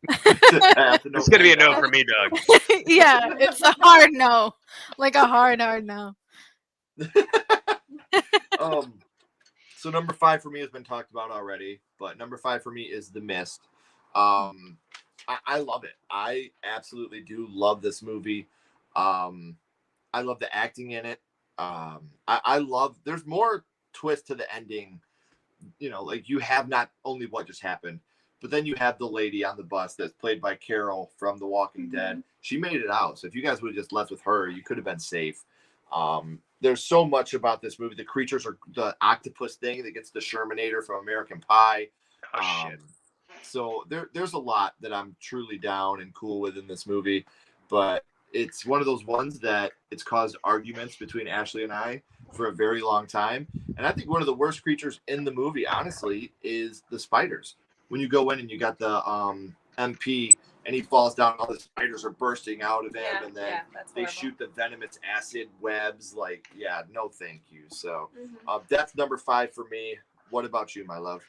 It's gonna be a no for me, Doug. Yeah, it's a hard no. Like a hard no. So number 5 for me has been talked about already, but number 5 for me is The Mist. I love it. I absolutely do love this movie. I love the acting in it. I love. There's more twist to the ending. You know, like you have not only what just happened, but then you have the lady on the bus that's played by Carol from The Walking Dead. She made it out. So if you guys would have just left with her, you could have been safe. There's so much about this movie. The creatures are the octopus thing that gets the Shermanator from American Pie. Oh shit. So there's a lot that I'm truly down and cool with in this movie, but it's one of those ones that it's caused arguments between Ashley and I for a very long time. And I think one of the worst creatures in the movie, honestly, is the spiders. When you go in and you got the MP and he falls down. All the spiders are bursting out of him, Yeah, and then yeah, that's they horrible. shoot the venomous acid webs. Like, yeah, no, thank you. So Mhm. that's number 5 for me. What about you, my love?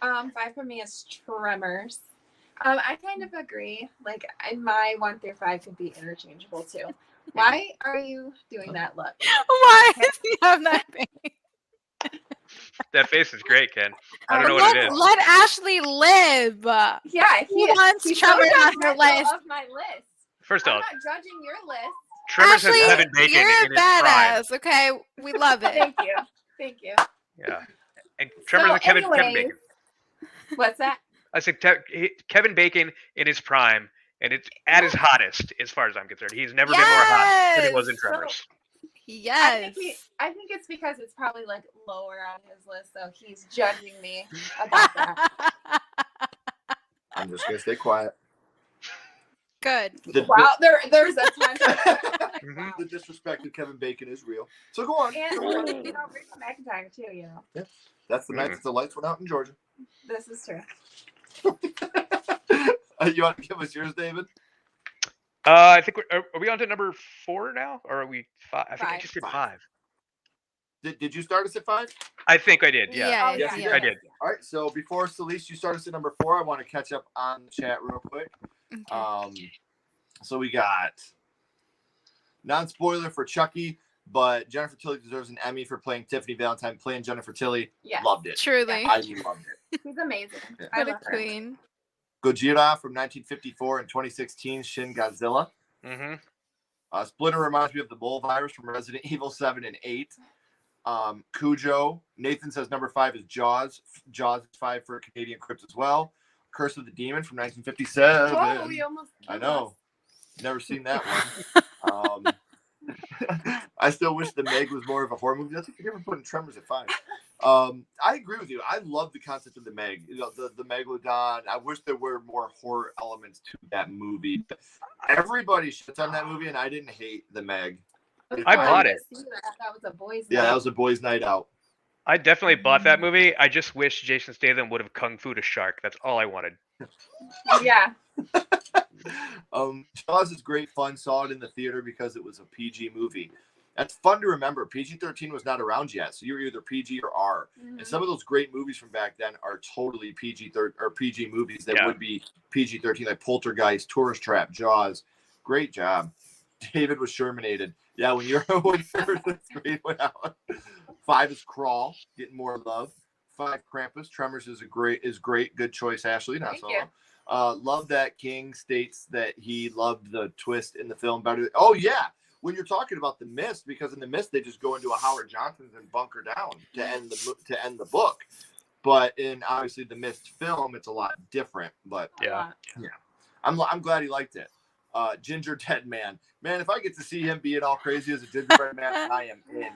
5 for me is Tremors. I kind of agree. Like, my 1 through 5 could be interchangeable too. Why are you doing that look? Why does he have that face? That face is great, Ken. I don't know what it is. Let Ashley live. Yeah, Who wants he's Tremors so on her judgmental list? of my list. First I'm off, not judging your list. Tremors Ashley, has Kevin Bacon you're in a his prime. badass. Okay, we love it. Thank you. Thank you. Yeah, and Tremors and Kevin Bacon. What's that? I said Kevin Bacon in his prime, and it's at his hottest, as far as I'm concerned. He's never been more hot than he was in Yes. Tremors. Yes. I think it's because it's probably like lower on his list, so he's judging me about that. I'm just gonna stay quiet. Good. Wow, there's a ton. Mhm. The disrespect of Kevin Bacon is real. So go on. And Rachel McIntyre too, you know. Yeah. That's the night that the lights went out in Georgia. This is true. You want to give us yours, David? I think are we on to number 4 now, or are we 5? I think I just did 5. Did you start us at 5? I think I did. Yeah. Yes, you did. I did. All right. So before Celeste, you start us at number 4. I want to catch up on the chat real quick. Okay. So we got non-spoiler for Chucky, but Jennifer Tilly deserves an Emmy for playing Tiffany Valentine, playing Jennifer Tilly. Yeah. Loved it. Truly. I loved it. She's amazing. Yeah. I What a love her. queen. Gojira from 1954 and 2016, Shin Godzilla. Mm-hmm. Splinter reminds me of the mole virus from Resident Evil 7 and 8. Cujo. Nathan says number 5 is Jaws. Jaws is 5 for Canadian Crypt as well. Curse of the Demon from 1957. Oh, we almost I know. Never seen that one. I still wish The Meg was more of a horror movie. That's what you're never putting Tremors at 5. I agree with you. I love the concept of The Meg. You know, the Megalodon. I wish there were more horror elements to that movie. Everybody shits on that movie, and I didn't hate The Meg. I bought it. That was a boys' Yeah, night. that was a boys' night out. I definitely bought that movie. I just wish Jason Statham would have kung fu'd a shark. That's all I wanted. Yeah. Jaws is great fun. Saw it in the theater because it was a PG movie. That's fun to remember. PG-13 was not around yet, so you're either PG or R. And some of those great movies from back then are totally PG-13 or PG movies that would be PG-13, like Poltergeist, Tourist Trap, Jaws. Great job. David was Shermanated. Yeah, when you're this grade went out. 5 is Crawl, getting more love. 5 Krampus. Tremors is great. Good choice, Ashley. Not Thank so you. long. Love that King states that he loved the twist in the film better. Oh yeah, when you're talking about The Mist, because in The Mist they just go into a Howard Johnson's and bunker down to end the book. But in obviously the Mist film, it's a lot different. But Yeah. I'm glad he liked it. Ginger Dead Man. Man, if I get to see him being all crazy as a gingerbread man, I am in.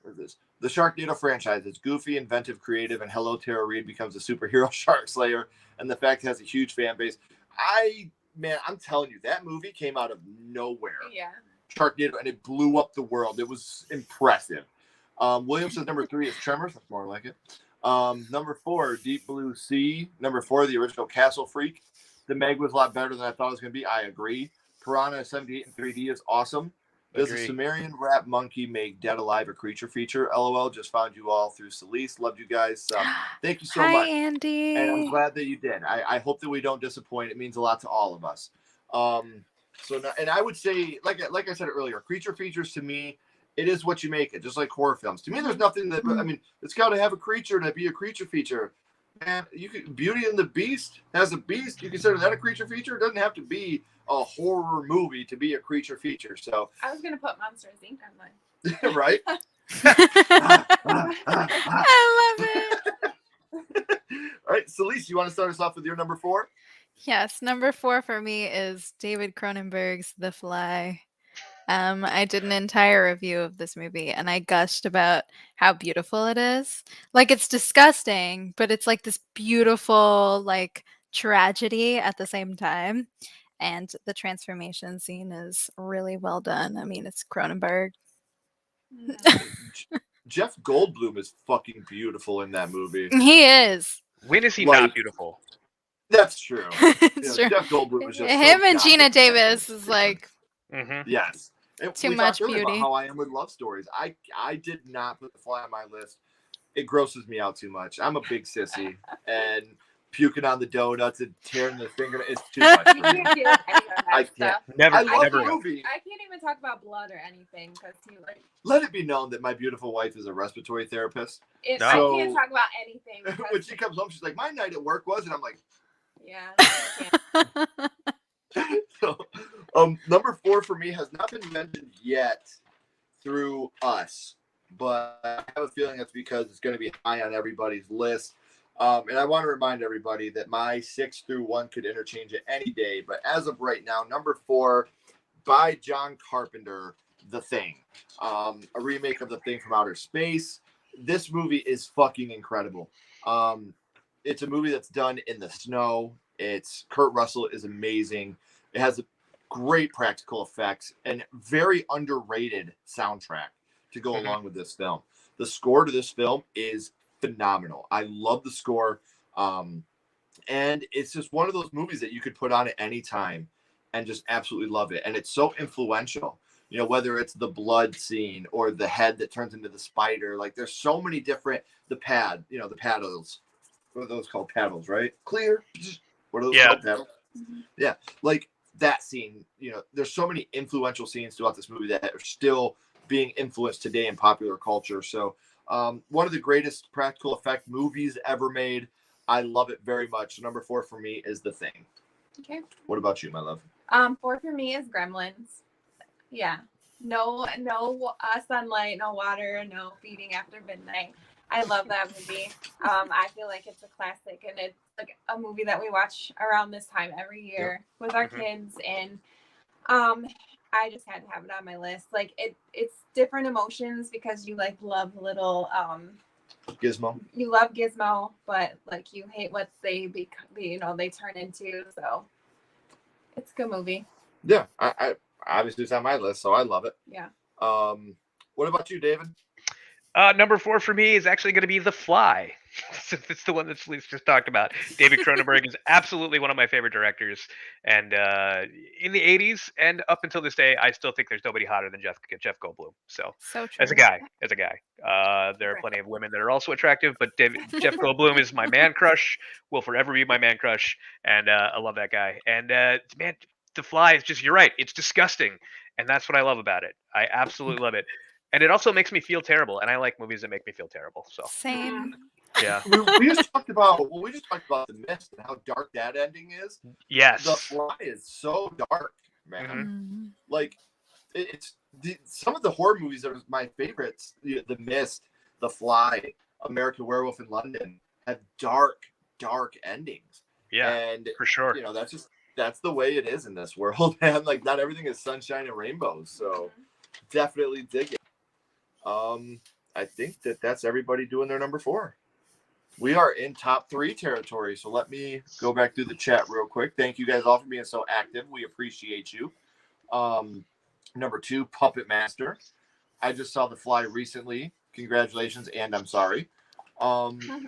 What is this? The Sharknado franchise. It's goofy, inventive, creative, and Hello Tara Reid becomes a superhero shark slayer, and the fact it has a huge fan base. I'm telling you, that movie came out of nowhere. Yeah. Sharknado, and it blew up the world. It was impressive. William says number 3 is Tremors. That's more like it. Number 4, Deep Blue Sea. Number 4, the original Castle Freak. The Meg was a lot better than I thought it was going to be. I agree. Piranha 78 in 3D is awesome. Does the Sumerian rap monkey make Dead Alive a creature feature? LOL. Just found you all through Celeste. Loved you guys. Thank you so much. Hi, Andy. And I'm glad that you did. I hope that we don't disappoint. It means a lot to all of us. And I would say, like I said earlier, creature features to me, it is what you make it. Just like horror films. To me, there's nothing that. I mean, it's got to have a creature to be a creature feature. Man, Beauty and the Beast has a beast. You consider that a creature feature? It doesn't have to be a horror movie to be a creature feature. So I was gonna put Monsters Inc. on mine. right? I love it. All right, Celeste, you want to start us off with your number 4? Yes, number 4 for me is David Cronenberg's The Fly. I did an entire review of this movie and I gushed about how beautiful it is. Like, it's disgusting, but it's like this beautiful, like, tragedy at the same time. And the transformation scene is really well done. I mean, it's Cronenberg. Jeff Goldblum is fucking beautiful in that movie. He is. When is he Like- not beautiful? That's true. It's true. Jeff Goldblum was just Him so and Gina goddamn Davis sexy. is like Yes. And too we much talked earlier about beauty. how I am with love stories. I did not put The Fly on my list. It grosses me out too much. I'm a big sissy, and puking on the donuts and tearing the finger is too much for You me. can't deal with any of that I stuff. can't. Never, I love never. the will. movie. I can't even talk about blood or anything because Let it be known that my beautiful wife is a respiratory therapist. No. I can't talk about anything. When Because, she comes home, she's like, "My night at work was," and I'm like, yeah, I can't. so, number 4 for me has not been mentioned yet through us, but I have a feeling that's because it's going to be high on everybody's list. And I want to remind everybody that my 6 through 1 could interchange at any day. But as of right now, number 4 by John Carpenter, The Thing, a remake of The Thing from Outer Space. This movie is fucking incredible. It's a movie that's done in the snow. Kurt Russell is amazing. It has great practical effects and very underrated soundtrack to go along with this film. The score to this film is phenomenal. I love the score. And it's just one of those movies that you could put on at any time and just absolutely love it. And it's so influential, whether it's the blood scene or the head that turns into the spider. Like there's so many different, the paddles. What are those called? Paddles, right? Clear. What are those called? Paddles? Yeah. Like that scene, there's so many influential scenes throughout this movie that are still being influenced today in popular culture. So one of the greatest practical effect movies ever made. I love it very much. Number 4 for me is The Thing. Okay. What about you, my love? 4 for me is Gremlins. Yeah. No sunlight, no water, no feeding after midnight. I love that movie. I feel like it's a classic, and it's like a movie that we watch around this time every year with our kids, and I just had to have it on my list. Like it's different emotions because you like love little Gizmo. You love Gizmo, but like you hate what they they turn into. So it's a good movie. Yeah, I obviously it's on my list, so I love it. Yeah. What about you, David? Number 4 for me is actually going to be The Fly. Since it's the one that Sleece just talked about. David Cronenberg is absolutely one of my favorite directors. And in the 80s and up until this day, I still think there's nobody hotter than Jeff Goldblum. So true. as a guy, there are plenty of women that are also attractive, but Jeff Goldblum is my man crush, will forever be my man crush. And I love that guy. And man, The Fly is just, you're right, it's disgusting. And that's what I love about it. I absolutely love it. And it also makes me feel terrible, and I like movies that make me feel terrible. So Same. yeah. we just talked about The Mist and how dark that ending is. Yes. The Fly is so dark, man. Mm-hmm. Like some of the horror movies that are my favorites, The Mist, The Fly, American Werewolf in London, have dark endings. Yeah, and for sure. That's the way it is in this world, man. Like not everything is sunshine and rainbows. So definitely dig it. I think that's everybody doing their number 4. We are in top 3 territory, so let me go back through the chat real quick. Thank you guys all for being so active. We appreciate you. Number 2, Puppet Master. I just saw The Fly recently. Congratulations, and I'm sorry.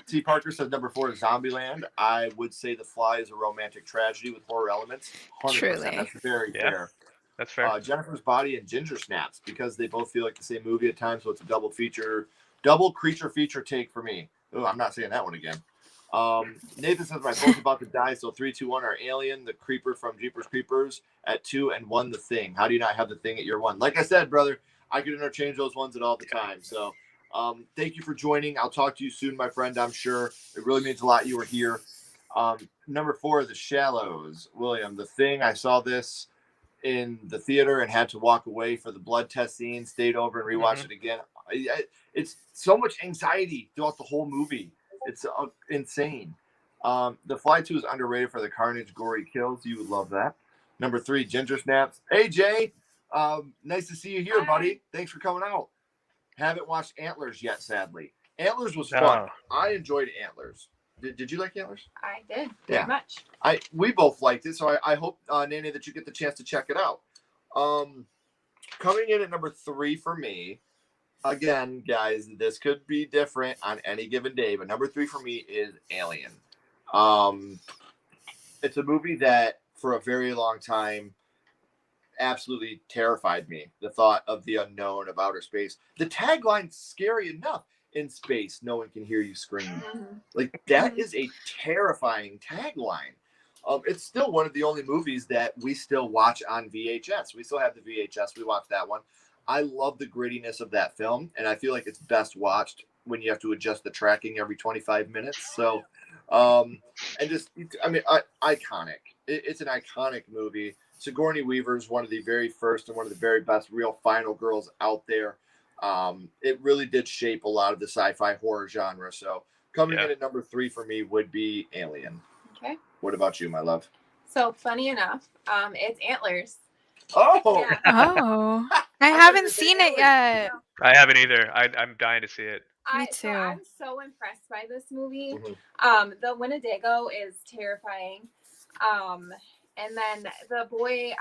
T. Parker says number 4 is Zombieland. I would say The Fly is a romantic tragedy with horror elements. 100%. Truly. That's very fair. That's fair. Jennifer's Body and Ginger Snaps, because they both feel like the same movie at times, so it's a double creature feature take for me. Oh, I'm not saying that one again. Nathan says my phone's about to die, so 3, 2, 1 are Alien, the Creeper from Jeepers Creepers at 2, and 1 The Thing. How do you not have The Thing at your 1? Like I said, brother, I could interchange those ones at all the time. So thank you for joining. I'll talk to you soon, my friend, I'm sure. It really means a lot you were here. Number 4, The Shallows. William, The Thing. I saw this in the theater and had to walk away for the blood test scene, stayed over and rewatched it again. It's so much anxiety throughout the whole movie. It's insane. The Fly 2 is underrated for the carnage, gory kills. You would love that. Number 3, Ginger Snaps. Hey, Jay. Nice to see you here, buddy. Thanks for coming out. Haven't watched Antlers yet, sadly. Antlers was fun. I enjoyed Antlers. Did you like Antlers? I did very much. We both liked it, so I hope, Nene, that you get the chance to check it out. Coming in at number 3 for me, again, guys, this could be different on any given day, but number 3 for me is Alien. It's a movie that for a very long time absolutely terrified me. The thought of the unknown, of outer space. The tagline's scary enough. In space, no one can hear you scream. Like, that is a terrifying tagline. It's still one of the only movies that we still watch on VHS. We still have the VHS. We watch that one. I love the grittiness of that film, and I feel like it's best watched when you have to adjust the tracking every 25 minutes. So, and just, I mean, iconic. It's an iconic movie. Sigourney Weaver is one of the very first and one of the very best real final girls out there. It really did shape a lot of the sci-fi horror genre. So coming in at number 3 for me would be Alien. Okay. What about you, my love? So funny enough, it's Antlers. Oh, Yeah. Oh, I haven't seen it yet. I haven't either. I'm dying to see it. Me too. So I'm so impressed by this movie. Mhm. The Wendigo is terrifying. And then the boy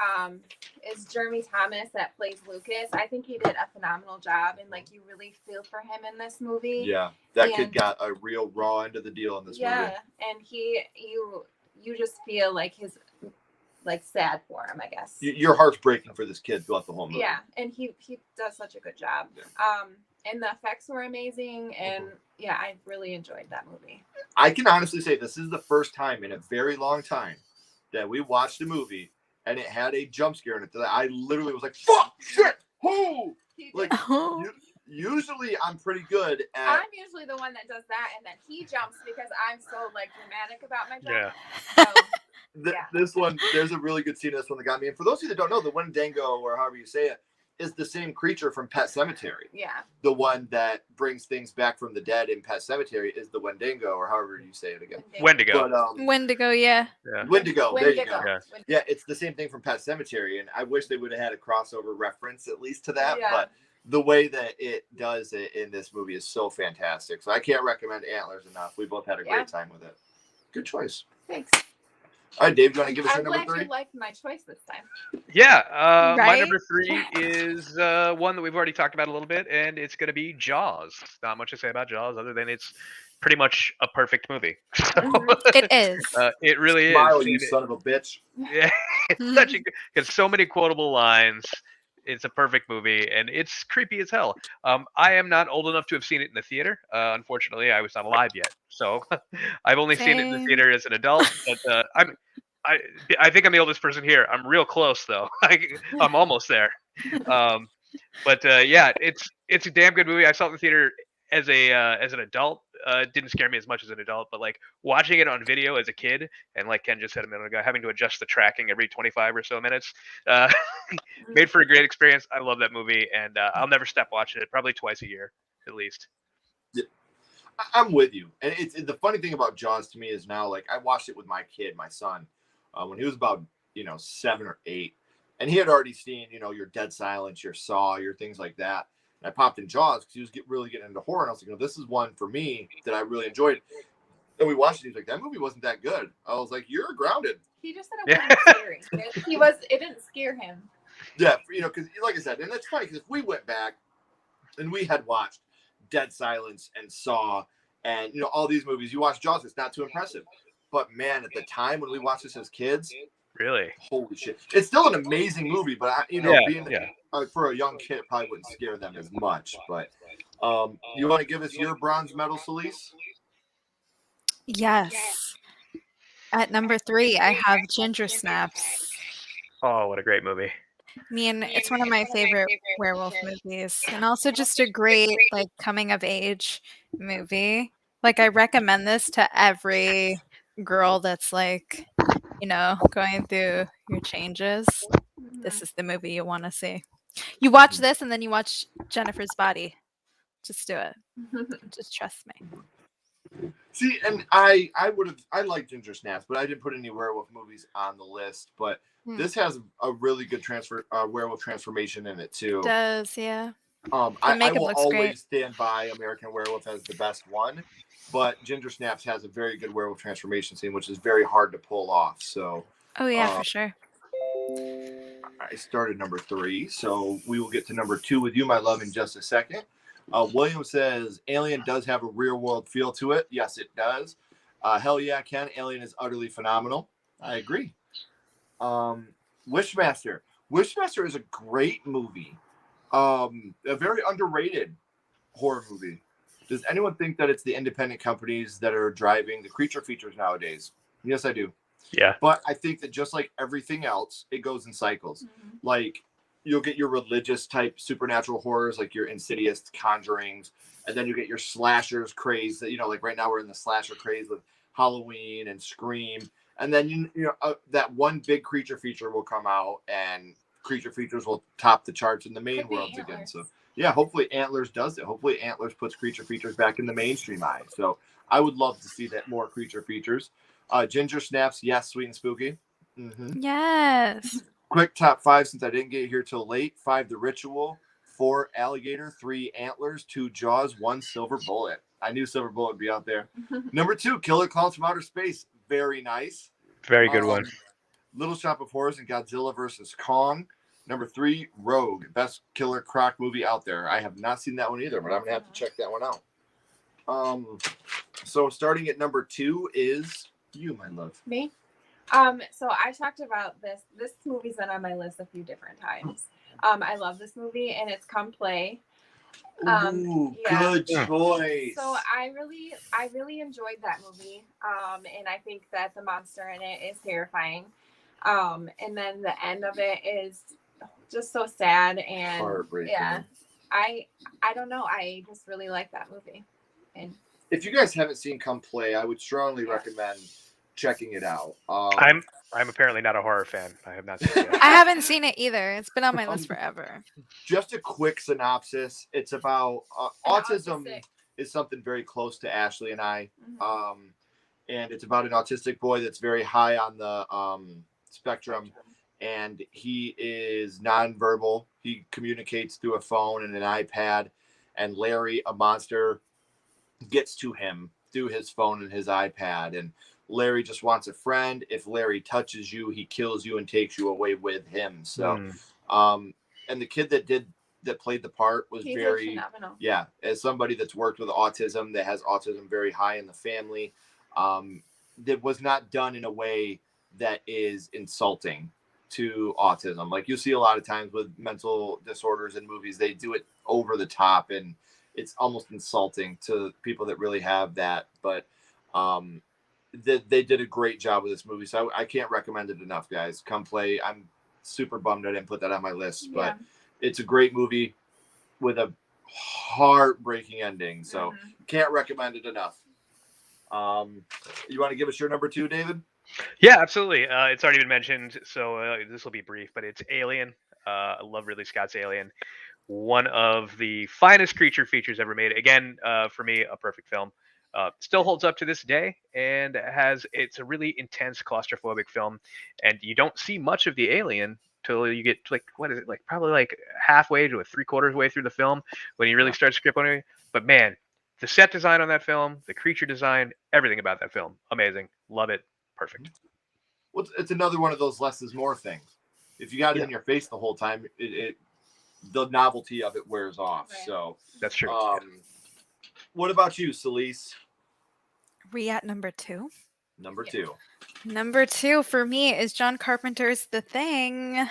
is Jeremy Thomas that plays Lucas. I think he did a phenomenal job, and like you really feel for him in this movie. Yeah, that kid got a real raw end of the deal in this movie. Yeah, and you just feel like his sad for him, I guess. Your heart's breaking for this kid throughout the whole movie. Yeah, and he does such a good job. Yeah. And the effects were amazing, and yeah, I really enjoyed that movie. I can honestly say this is the first time in a very long time that we watched a movie and it had a jump scare in it that I literally was like, fuck, shit, who? Like, usually I'm pretty good at... I'm usually the one that does that, and then he jumps because I'm so, like, dramatic about my jump. Yeah. So, This one, there's a really good scene in this one that got me. And for those of you that don't know, the Wendigo, or however you say it, is the same creature from Pet Sematary. yeah. The one that brings things back from the dead in Pet Sematary is the Wendigo, or however you say it again. Wendigo. But, Wendigo, yeah. Wendigo, there you go. Yeah. Yeah, it's the same thing from Pet Sematary, and I wish they would have had a crossover reference at least to that. Yeah. But the way that it does it in this movie is so fantastic. So I can't recommend Antlers enough. We both had a great time with it. Good choice. Thanks. All right, Dave, do you want to give us your I'm number glad 3? you liked my choice this time. Yeah, my Right? number 3 is one that we've already talked about a little bit, and it's going to be Jaws. Not much to say about Jaws other than it's pretty much a perfect movie. It is. It really Smile, is. you And son of a bitch. yeah, it's such a it's so many quotable lines. It's a perfect movie, and it's creepy as hell. I am not old enough to have seen it in the theater. Unfortunately, I was not alive yet, so I've only seen it in the Same. theater as an adult. But I think I'm the oldest person here. I'm real close though. I'm almost there. Yeah, it's a damn good movie. I saw it in the theater as an adult. It didn't scare me as much as an adult, but like watching it on video as a kid, and like Ken just said a minute ago, having to adjust the tracking every 25 or so minutes, made for a great experience. I love that movie, and I'll never stop watching it. Probably twice a year, at least. Yeah, I'm with you. And it's the funny thing about Jaws to me is now, like, I watched it with my kid, my son, when he was about 7 or 8, and he had already seen your Dead Silence, your Saw, your things like that. And I popped in Jaws because he was really getting into horror, and I was like, this is one for me that I really enjoyed. And we watched it. He's like, that movie wasn't that good. I was like, you're grounded. He just said it wasn't scary. It didn't scare him. Yeah, because like I said, and that's funny because if we went back and we had watched Dead Silence and Saw and all these movies, you watch Jaws, it's not too impressive. But man, at the time when we watched this as kids, really, holy shit, it's still an amazing movie. But being for a young kid, it probably wouldn't scare them as much. But you want to give us your bronze medal, Celise? Yes. At number 3, I have Ginger Snaps. Oh, what a great movie! I mean, it's one of my favorite werewolf movies, and also just a great coming of age movie. Like, I recommend this to every girl that's going through your changes. This is the movie you want to see. You watch this and then you watch Jennifer's Body. Just do it. Just trust me. See, and I like Ginger Snaps, but I didn't put any werewolf movies on the list. But this has a really good werewolf transformation in it too. It does, yeah. I will always stand by American Werewolf as the best one, but Ginger Snaps has a very good werewolf transformation scene, which is very hard to pull off. So, oh yeah, for sure. I started number 3, so we will get to number 2 with you, my love, in just a second. William says Alien does have a real world feel to it. Yes, it does. Hell yeah, Ken. Alien is utterly phenomenal. I agree. Wishmaster. Wishmaster is a great movie. A very underrated horror movie. Does anyone think that it's the independent companies that are driving the creature features nowadays? Yes, I do. Yeah. But I think that just like everything else, it goes in cycles. Mm-hmm. Like you'll get your religious type supernatural horrors, like your Insidious, Conjurings, and then you get your slashers craze. That like right now we're in the slasher craze with Halloween and Scream, and then that one big creature feature will come out, and creature features will top the charts in the main worlds again. So yeah, hopefully Antlers does it. Hopefully Antlers puts creature features back in the mainstream eye. So I would love to see that more creature features. Ginger Snaps, yes, sweet and spooky. Mm-hmm. Yes. Quick top 5 since I didn't get here till late. 5, The Ritual. 4, Alligator. 3, Antlers. 2, Jaws. 1, Silver Bullet. I knew Silver Bullet would be out there. Number 2, Killer Clowns from Outer Space. Very nice. Very good one. Little Shop of Horrors and Godzilla vs. Kong. Number 3, Rogue. Best killer croc movie out there. I have not seen that one either, but I'm going to have to check that one out. So starting at number 2 is you, my love. Me? So I talked about this. This movie's been on my list a few different times. I love this movie, and it's Come Play. Ooh, yeah. good choice. So I really enjoyed that movie. And I think that the monster in it is terrifying. And then the end of it is just so sad and heartbreaking. Yeah. I don't know. I just really like that movie. And if you guys haven't seen Come Play, I would strongly recommend checking it out. I'm apparently not a horror fan. I have not seen it yet. I haven't seen it either. It's been on my list forever. Just a quick synopsis. It's about autism is something very close to Ashley and I. Mm-hmm. And it's about an autistic boy that's very high on the spectrum. And he is nonverbal. He communicates through a phone and an iPad. And Larry, a monster, gets to him through his phone and his iPad. And Larry just wants a friend. If Larry touches you, he kills you and takes you away with him. So, and the kid that played the part was He's very phenomenal. Yeah. As somebody that's worked with autism, that has autism very high in the family, that was not done in a way that is insulting to autism. Like you see a lot of times with mental disorders in movies, they do it over the top and it's almost insulting to people that really have that. But they did a great job with this movie. So I can't recommend it enough, guys. Come Play. I'm super bummed I didn't put that on my list, but it's a great movie with a heartbreaking ending. So can't recommend it enough. You want to give us your number 2, David? Yeah, absolutely. It's already been mentioned, so this will be brief, but it's Alien. I love Ridley Scott's Alien. One of the finest creature features ever made. Again, for me, a perfect film. Still holds up to this day, and it's a really intense claustrophobic film, and you don't see much of the alien till you get probably halfway to 3/4 way through the film when he really starts to grip on it. But man, the set design on that film, the creature design, everything about that film, amazing. Love it. Perfect. Well, it's another one of those less is more things. If you got it in your face the whole time, the novelty of it wears off. Right. So that's true. What about you, Celise? We at number 2? Number 2. Number 2 for me is John Carpenter's The Thing.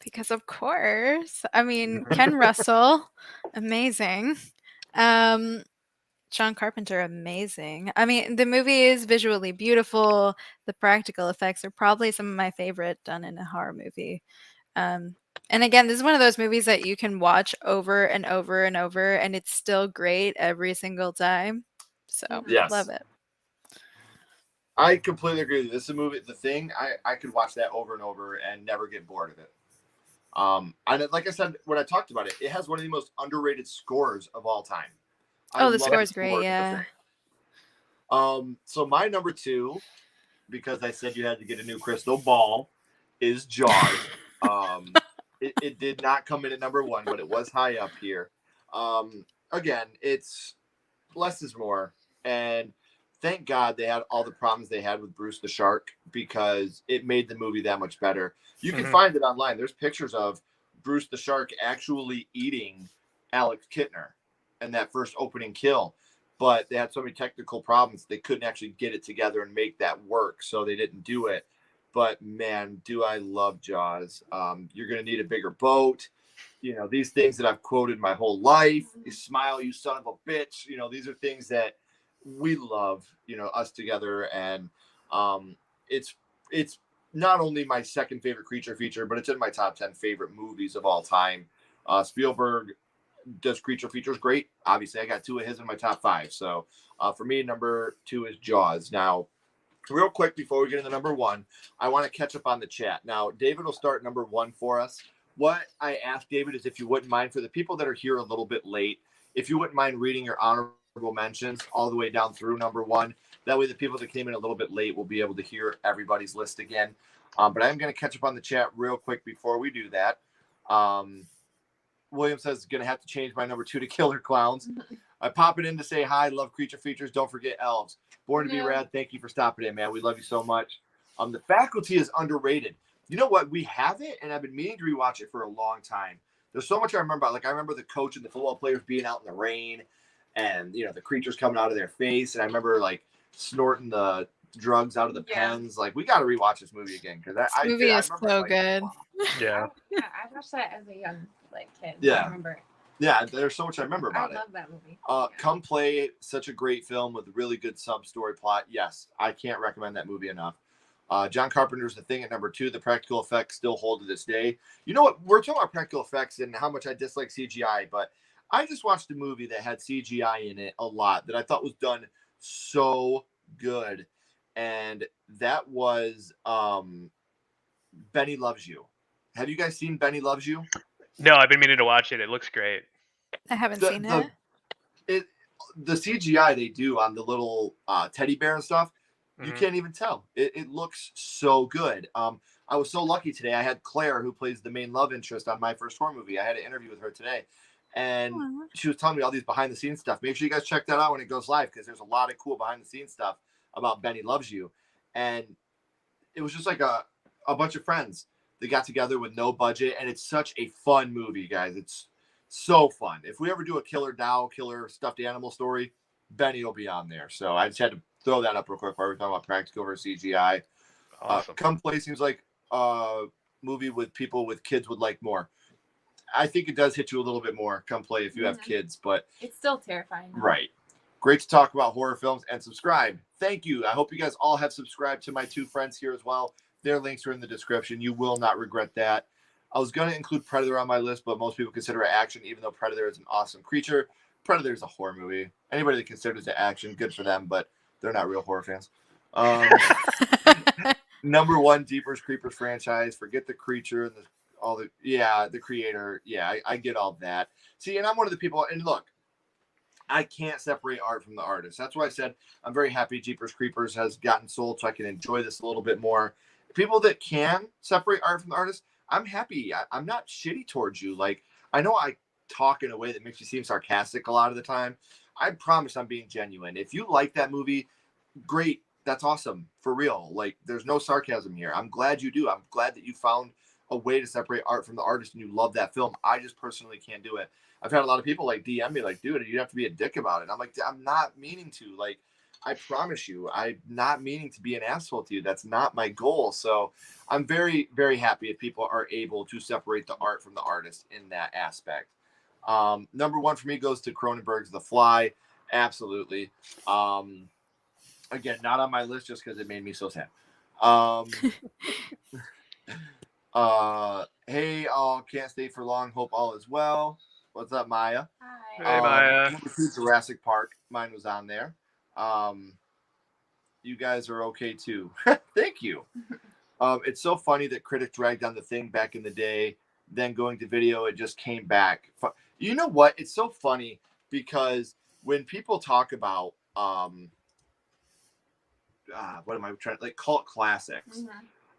Because of course. I mean, Ken Russell, amazing. John Carpenter, amazing. I mean, the movie is visually beautiful. The practical effects are probably some of my favorite done in a horror movie. And again, this is one of those movies that you can watch over and over and over, and it's still great every single time. So, love it. I completely agree with you. This is a movie, The Thing, I could watch that over and over and never get bored of it. And like I said, when I talked about it, it has one of the most underrated scores of all time. The score is great, yeah. So my number 2, because I said you had to get a new crystal ball, is Jaws. It did not come in at number 1, but it was high up here. Again, it's less is more, and thank God they had all the problems they had with Bruce the Shark, because it made the movie that much better. You can find it online. There's pictures of Bruce the Shark actually eating Alex Kittner in that first opening kill, but they had so many technical problems they couldn't actually get it together and make that work, so they didn't do it. but man, do I love Jaws. You're going to need a bigger boat. You know, these things that I've quoted my whole life. You smile, you son of a bitch. You know, these are things that we love, you know, us together. And it's not only my second favorite creature feature, but it's in my top 10 favorite movies of all time. Spielberg does creature features great. Obviously, I got 2 of his in my top 5. So for me, number 2 is Jaws. Now, real quick before we get into number 1, I want to catch up on the chat. Now, David will start number 1 for us. What I asked David is if you wouldn't mind, for the people that are here a little bit late, if you wouldn't mind reading your honorable mentions all the way down through number 1. That way the people that came in a little bit late will be able to hear everybody's list again. But I'm going to catch up on the chat real quick before we do that. William says, going to have to change my number 2 to Killer Clowns. I pop it in to say hi. Love creature features. Don't forget elves. Born to be Rad. Thank you for stopping in, man. We love you so much. The Faculty is underrated. You know what? We have it, and I've been meaning to rewatch it for a long time. There's so much I remember. Like, I remember the coach and the football players being out in the rain and, you know, the creatures coming out of their face. And I remember, like, snorting the drugs out of the pens. Like, we got to rewatch this movie again. Because This movie is so good. Yeah. I watched that as a young kid. Yeah. I remember. Yeah, there's so much I remember about it. I love that movie. Come Play, such a great film with a really good sub-story plot. Yes, I can't recommend that movie enough. John Carpenter's The Thing at number 2. The practical effects still hold to this day. You know what? We're talking about practical effects and how much I dislike CGI, but I just watched a movie that had CGI in it a lot that I thought was done so good, and that was Benny Loves You. Have you guys seen Benny Loves You? No, I've been meaning to watch it. It looks great. I haven't seen it. The CGI they do on the little teddy bear and stuff, you can't even tell. It looks so good. I was so lucky today. I had Claire, who plays the main love interest on My First Horror Movie. I had an interview with her today, and she was telling me all these behind the scenes stuff. Make sure you guys check that out when it goes live, because there's a lot of cool behind the scenes stuff about Benny Loves You. And it was just like a bunch of friends that got together with no budget, and it's such a fun movie, guys. It's so fun. If we ever do a killer doll, killer stuffed animal story, Benny will be on there. So I just had to throw that up real quick while we're talking about practical versus CGI. Awesome. Come Play seems like a movie with people with kids would like more. I think it does hit you a little bit more, Come Play, if you have kids, but it's still terrifying. Right. Great to talk about horror films, and subscribe. Thank you. I hope you guys all have subscribed to my 2 friends here as well. Their links are in the description. You will not regret that. I was going to include Predator on my list, but most people consider it action, even though Predator is an awesome creature. Predator is a horror movie. Anybody that considers it action, good for them, but they're not real horror fans. Number 1, Jeepers Creepers franchise. Forget the creature and the creator. Yeah, I get all that. See, and I'm one of the people, and look, I can't separate art from the artist. That's why I said I'm very happy Jeepers Creepers has gotten sold so I can enjoy this a little bit more. People that can separate art from the artist, I'm happy. I'm not shitty towards you. Like, I know I talk in a way that makes you seem sarcastic a lot of the time. I promise I'm being genuine. If you like that movie, great. That's awesome. For real. Like, there's no sarcasm here. I'm glad you do. I'm glad that you found a way to separate art from the artist and you love that film. I just personally can't do it. I've had a lot of people like DM me like, dude, you have to be a dick about it. I'm like, I'm not meaning to. Like, I promise you, I'm not meaning to be an asshole to you. That's not my goal. So I'm very, very happy if people are able to separate the art from the artist in that aspect. Number 1 for me goes to Cronenberg's The Fly. Absolutely. Again, not on my list just because it made me so sad. Hey, all, can't stay for long. Hope all is well. What's up, Maya? Hi. Hey, Maya. Number 2, Jurassic Park. Mine was on there. You guys are okay too. Thank you. It's so funny that critics dragged on The Thing back in the day, then going to video, it just came back. You know what? It's so funny because when people talk about what am I trying, like, cult classics,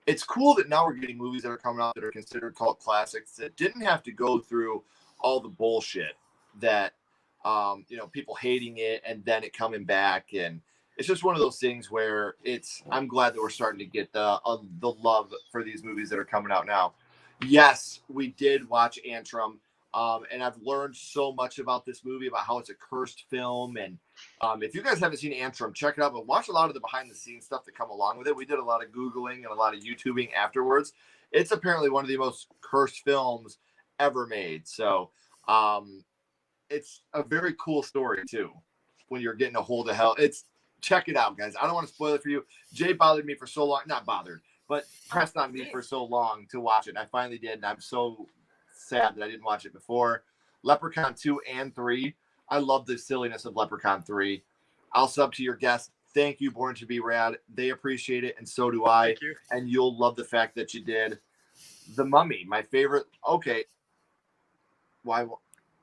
it's cool that now we're getting movies that are coming out that are considered cult classics that didn't have to go through all the bullshit that people hating it and then it coming back. And it's just one of those things where I'm glad that we're starting to get the love for these movies that are coming out now. Yes, we did watch Antrim, and I've learned so much about this movie, about how it's a cursed film, and If you guys haven't seen Antrim, check it out. But watch a lot of the behind the scenes stuff that come along with it. We did a lot of Googling and a lot of YouTubing afterwards. It's apparently one of the most cursed films ever made. So it's a very cool story too. When you're getting a hold of hell, check it out, guys. I don't want to spoil it for you. Jay bothered me for so long, not bothered, but pressed on me for so long to watch it. And I finally did, and I'm so sad that I didn't watch it before. Leprechaun 2 and 3. I love the silliness of Leprechaun 3. I'll sub to your guest. Thank you, Born to Be Rad. They appreciate it, and so do I. Thank you. And you'll love the fact that you did. The Mummy, my favorite. Okay. Why?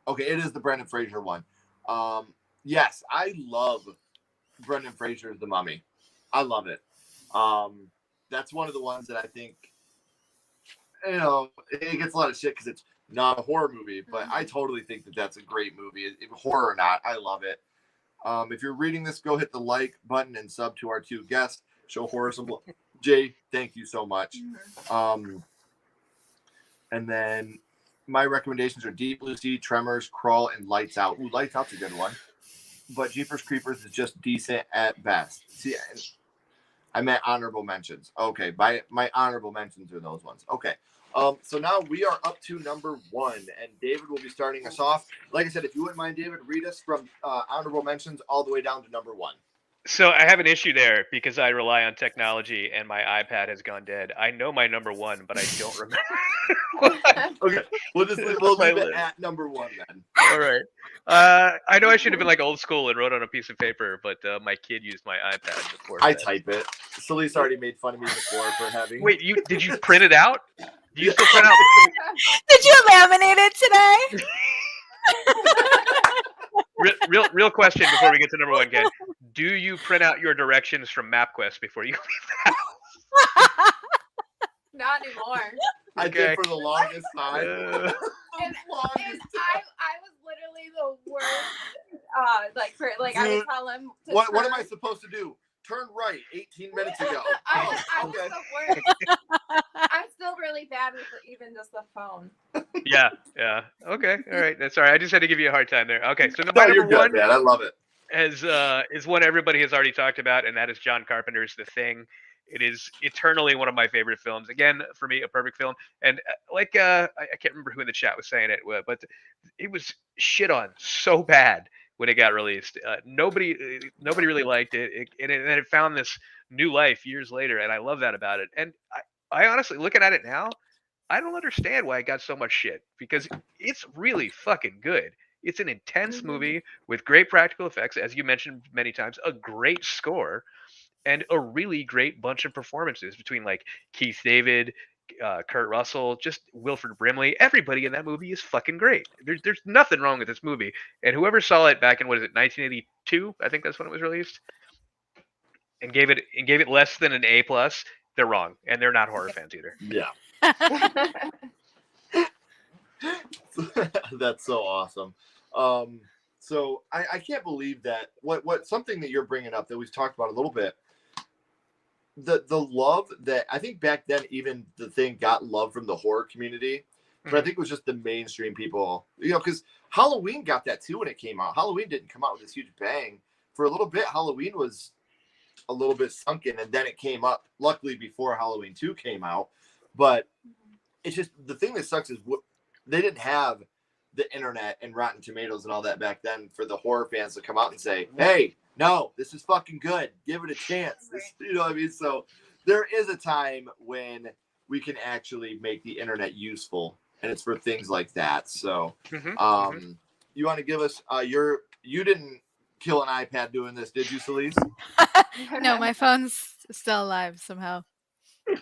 Okay, it is the Brendan Fraser one. Yes, I love Brendan Fraser's The Mummy. I love it. That's one of the ones that I think, it gets a lot of shit because it's not a horror movie, but I totally think that that's a great movie. If horror or not, I love it. If you're reading this, go hit the like button and sub to our 2 guests. Show horror some love. Jay, thank you so much. And then my recommendations are Deep Blue Sea, Tremors, Crawl, and Lights Out. Ooh, Lights Out's a good one. But Jeepers Creepers is just decent at best. See, I meant honorable mentions. Okay, my honorable mentions are those ones. Okay. So now we are up to number 1, and David will be starting us off. Like I said, if you wouldn't mind, David, read us from honorable mentions all the way down to number 1. So I have an issue there because I rely on technology and my iPad has gone dead. I know my number 1, but I don't remember. Okay, we'll leave it at number 1 then. All right. I know I should have been like old school and wrote on a piece of paper, but my kid used my iPad before. I type it. Celeste already made fun of me before for having. Wait, did you print it out? Do you still print out? Did you laminate it today? Real question before we get to number 1, Ken. Do you print out your directions from MapQuest before you leave the house? Not anymore. I did for the longest time. And I was literally the worst. Dude, I would tell him. What am I supposed to do? Turn right 18 minutes ago. I was Okay. the worst. I'm still really bad with even just the phone. Yeah. Okay. All right. That's all right. I just had to give you a hard time there. Okay. So No, my you're number good, 1 man. I love it. is one everybody has already talked about, and that is John Carpenter's The Thing. It is eternally one of my favorite films. Again, for me, a perfect film. And I can't remember who in the chat was saying it, but it was shit on so bad when it got released. Nobody really liked it, and it found this new life years later, and I love that about it. And I honestly, looking at it now, I don't understand why it got so much shit, because it's really fucking good. It's an intense movie with great practical effects, as you mentioned many times, a great score, and a really great bunch of performances between like Keith David, Kurt Russell, just Wilford Brimley. Everybody in that movie is fucking great. There's nothing wrong with this movie. And whoever saw it back in 1982, I think that's when it was released, and gave it less than an A+, they're wrong, and they're not horror fans either. Yeah. That's so awesome. So I can't believe that what something that you're bringing up that we've talked about a little bit. The love that I think back then, even The Thing got love from the horror community, but I think it was just the mainstream people, because Halloween got that too when it came out. Halloween didn't come out with this huge bang. For a little bit, Halloween was a little bit sunken, and then it came up, luckily, before Halloween 2 came out. But it's just, the thing that sucks is they didn't have the internet and Rotten Tomatoes and all that back then for the horror fans to come out and say, hey, no, this is fucking good. Give it a chance. You know what I mean? So there is a time when we can actually make the internet useful, and it's for things like that. So you want to give us you didn't kill an iPad doing this, did you, Celeste? No, my phone's still alive somehow. Do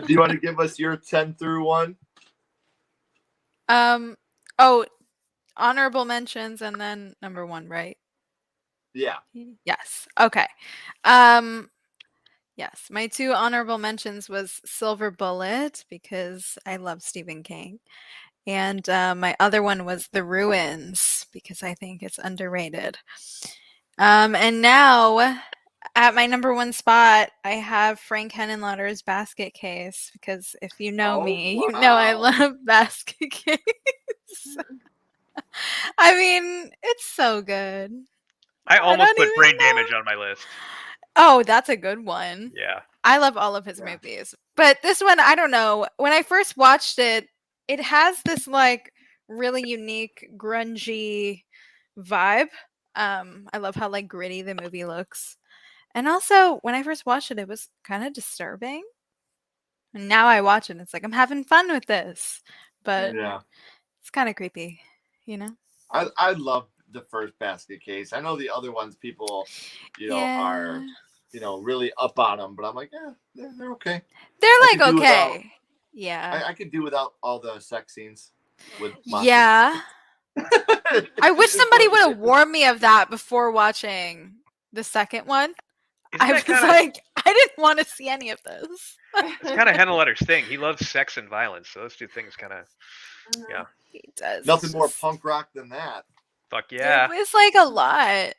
you want to give us your 10 through 1? Honorable mentions and then number 1, right? Yeah. Yes. Okay. Yes, my 2 honorable mentions was Silver Bullet, because I love Stephen King. And my other one was The Ruins, because I think it's underrated. And now at my number 1 spot, I have Frank Henenlotter's Basket Case, because if you know me, you know I love Basket Case. I mean, it's so good. I almost don't put even Brain know. Damage on my list. Oh, that's a good one. Yeah. I love all of his Yeah. movies. But this one, I don't know. When I first watched it, it has this like really unique grungy vibe. I love how like gritty the movie looks. And also, when I first watched it, it was kind of disturbing. And now I watch it, it's like I'm having fun with this. But Yeah. it's kind of creepy, you know? I love the first basket case. I know the other ones people, are, really up on them, but I'm like, yeah, they're okay. They're I like could do without- okay. Yeah. I could do without all the sex scenes with monsters. Yeah. I wish It's somebody fun would to have do. warned me of that before watching the second one. Isn't I that was kind of like, I didn't want to see any of this. it's kind of Henneletter's thing? He loves sex and violence, so those two things kind of yeah. He does. Nothing It's more just- punk rock than that. Fuck yeah. It was like a lot.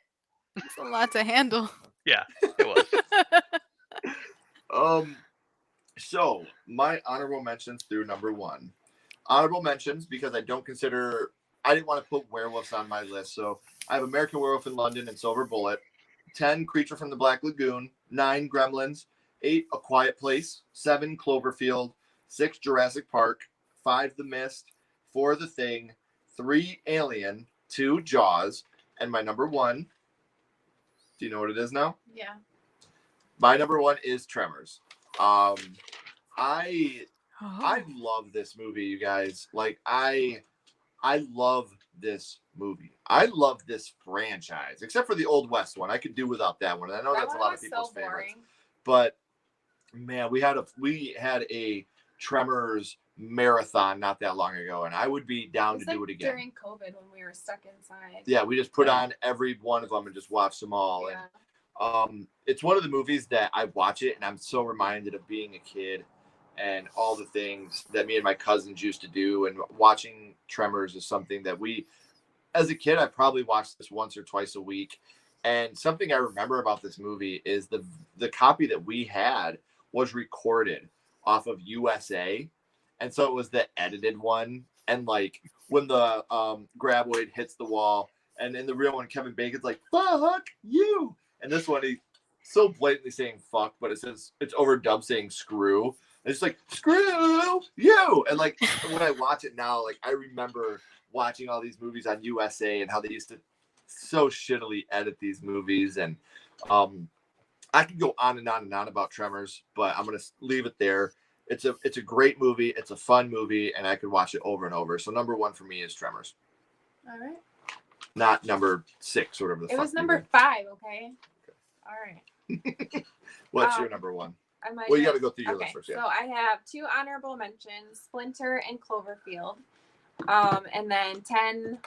It's a lot to handle. Yeah, it was. So my honorable mentions through number one. Honorable mentions because I didn't want to put werewolves on my list. So I have American Werewolf in London and Silver Bullet, 10 Creature from the Black Lagoon, 9 Gremlins, 8 A Quiet Place, 7 Cloverfield, 6 Jurassic Park, 5 The Mist, 4 The Thing, 3 Alien, 2 Jaws, and my number one. Do you know what it is now? Yeah. My number one is Tremors. I Oh. love this movie, you guys. Like I love this movie. I love this franchise, except for the Old West one. I could do without that one. I know that's a lot of people's favorites. But man, we had a Tremors marathon not that long ago, and I would be down to do it again. During COVID when we were stuck inside. Yeah, we just put on every one of them and just watched them all. Yeah. And it's one of the movies that I watch it and I'm so reminded of being a kid and all the things that me and my cousins used to do. And watching Tremors is something that as a kid, I probably watched this once or twice a week. And something I remember about this movie is the copy that we had was recorded off of USA. And so it was the edited one. And like when the graboid hits the wall, and in the real one, Kevin Bacon's like, fuck you. And this one, he's so blatantly saying fuck, but it's overdubbed saying screw. And it's like, screw you. And like when I watch it now, like I remember watching all these movies on USA and how they used to so shittily edit these movies. And I could go on and on and on about Tremors, but I'm going to leave it there. It's a great movie. It's a fun movie, and I could watch it over and over. So number one for me is Tremors. All right. Not number 6 or whatever the fuck. It was number 5, okay? All right. What's your number one? You got to go through your list first. Yeah. So I have 2 honorable mentions, Splinter and Cloverfield. And then 10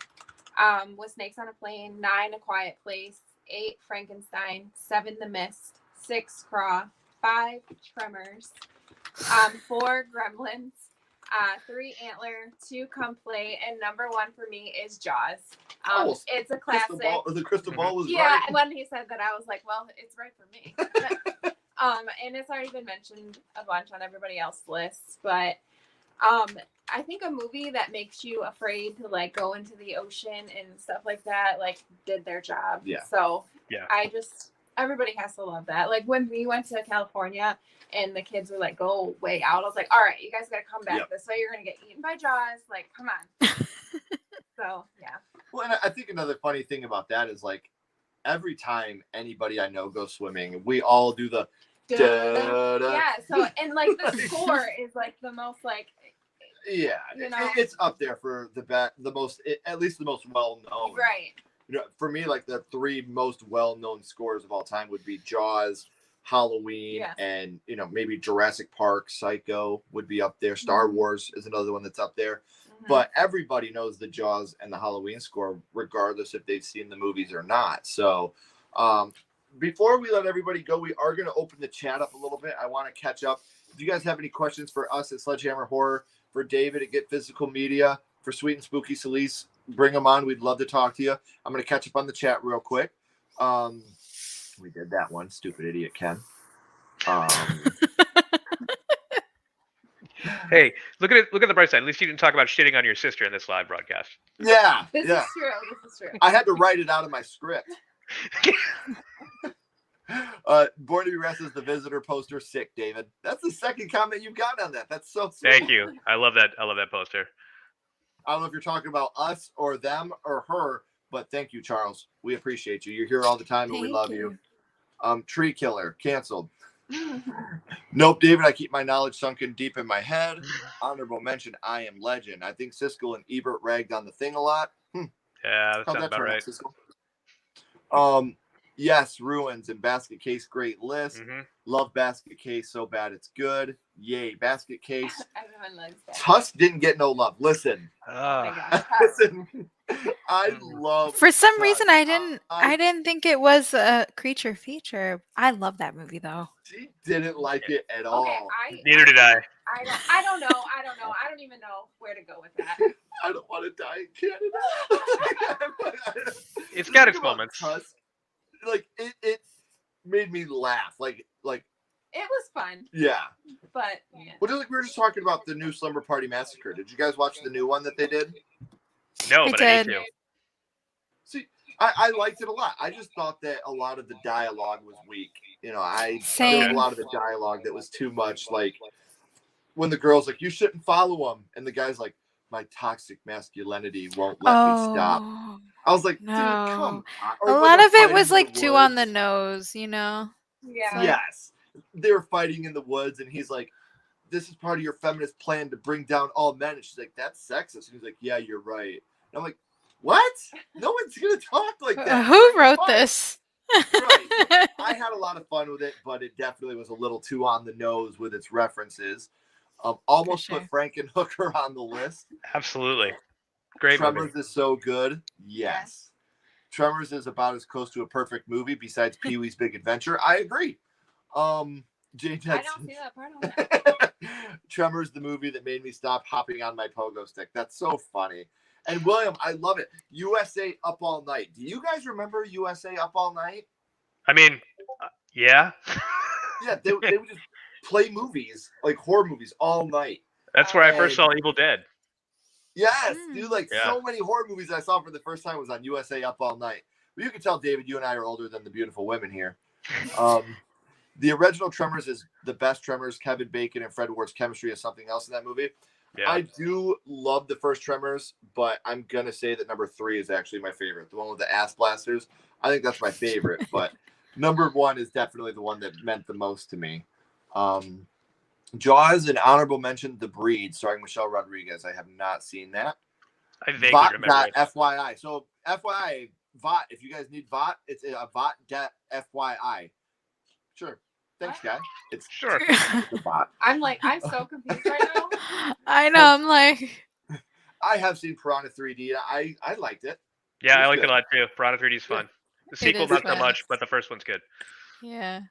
with Snakes on a Plane, 9 A Quiet Place, 8 Frankenstein, 7 The Mist, 6 Craw, 5 Tremors, 4 Gremlins, 3 Antler, 2 Come Play, and number 1 for me is Jaws. It's a classic. The crystal ball was yeah, right. and when he said that, I was like, well, it's right for me. And it's already been mentioned a bunch on everybody else's lists, but I think a movie that makes you afraid to like go into the ocean and stuff like that, like did their job. Yeah. So yeah, everybody has to love that. Like when we went to California and the kids were like, go way out, I was like, all right, you guys got to come back. Yep. This way you're going to get eaten by Jaws. Like, come on. So, yeah. Well, and I think another funny thing about that is like every time anybody I know goes swimming, we all do the da-da. Yeah. So, and like the score is like the most like, yeah, you know, it's up there for the most, at least the most well known. right. You know, for me, like the 3 most well-known scores of all time would be Jaws, Halloween, Yeah. and maybe Jurassic Park, Psycho would be up there. Star Mhm. Wars is another one that's up there. Mhm. But everybody knows the Jaws and the Halloween score, regardless if they've seen the movies or not. So, before we let everybody go, we are going to open the chat up a little bit. I want to catch up. If you guys have any questions for us at Sledgehammer Horror, for David at Get Physical Media, for Sweet and Spooky Celise, bring them on. We'd love to talk to you. I'm going to catch up on the chat real quick. We did that one. Stupid idiot, Ken. Hey, look at the bright side. At least you didn't talk about shitting on your sister in this live broadcast. Yeah. This yeah. is true. This is true. I had to write it out of my script. Born to be Restless, the Visitor poster, sick, David. That's the second comment you've got on that. That's so sweet. Thank you. I love that. I love that poster. I don't know if you're talking about us or them or her, but thank you, Charles. We appreciate you. You're here all the time, and we love you. Tree Killer, canceled. Nope, David, I keep my knowledge sunken deep in my head. Honorable mention, I Am Legend. I think Siskel and Ebert ragged on The Thing a lot. Yeah, that sounds about right. Yes, Ruins and Basket Case, great list. Mm-hmm. Love Basket Case, so bad it's good. Yay, Basket Case. Everyone loves that. Tusk didn't get no love. Listen. Oh my gosh. Listen. I love For some Tusk. reason, I didn't think it was a creature feature. I love that movie though. She didn't like it at all. Okay, Neither did I. I don't know. I don't even know where to go with that. I don't want to die in Canada. It's got its moments. Tusk, like it made me laugh. Like it was fun. Yeah. But yeah. Well, just like we were just talking about the new Slumber Party Massacre. Did you guys watch the new one that they did? No, but I need to. See, I liked it a lot. I just thought that a lot of the dialogue was weak. You know, there was a lot of the dialogue that was too much. Like when the girl's like, "You shouldn't follow him," and the guy's like, "My toxic masculinity won't let me stop." I was like, "Dude, come on." A lot of it was like too on the nose, you know. Yeah. Yes, they were fighting in the woods, and he's like, "This is part of your feminist plan to bring down all men." And she's like, "That's sexist." And he's like, "Yeah, you're right." And I'm like, "What? No one's gonna talk like that." Who wrote this? Right. I had a lot of fun with it, but it definitely was a little too on the nose with its references. Almost put Frankenhooker on the list. Absolutely. Great Tremors movie. is so good. Yes. Tremors is about as close to a perfect movie besides Pee-wee's Big Adventure. I agree. Jane I don't see that part on that. Tremors, the movie that made me stop hopping on my pogo stick. That's so funny. And William, I love it. USA Up All Night. Do you guys remember USA Up All Night? I mean, yeah. Yeah, they would just play movies, like horror movies, all night. That's where I first saw Evil Dead. Yes, dude, so many horror movies I saw for the first time was on USA Up All Night. But you can tell, David, you and I are older than the beautiful women here. The original Tremors is the best Tremors. Kevin Bacon and Fred Ward's chemistry is something else in that movie. Yeah. I do love the first Tremors, but I'm going to say that number 3 is actually my favorite. The one with the ass blasters. I think that's my favorite, but number 1 is definitely the one that meant the most to me. Jaws, an honorable mention, The Breed, starring Michelle Rodriguez. I have not seen that. I vaguely remember it. FYI. So, FYI, VOT, if you guys need VOT, it's a VOT.FYI. Sure. Thanks, guy. It's sure. The bot. I'm so confused right now. I know. I'm like, I have seen Piranha 3D. I liked it. Yeah, I liked it a lot too. Piranha 3D is fun. The sequel not so much, but the first one's good. Yeah.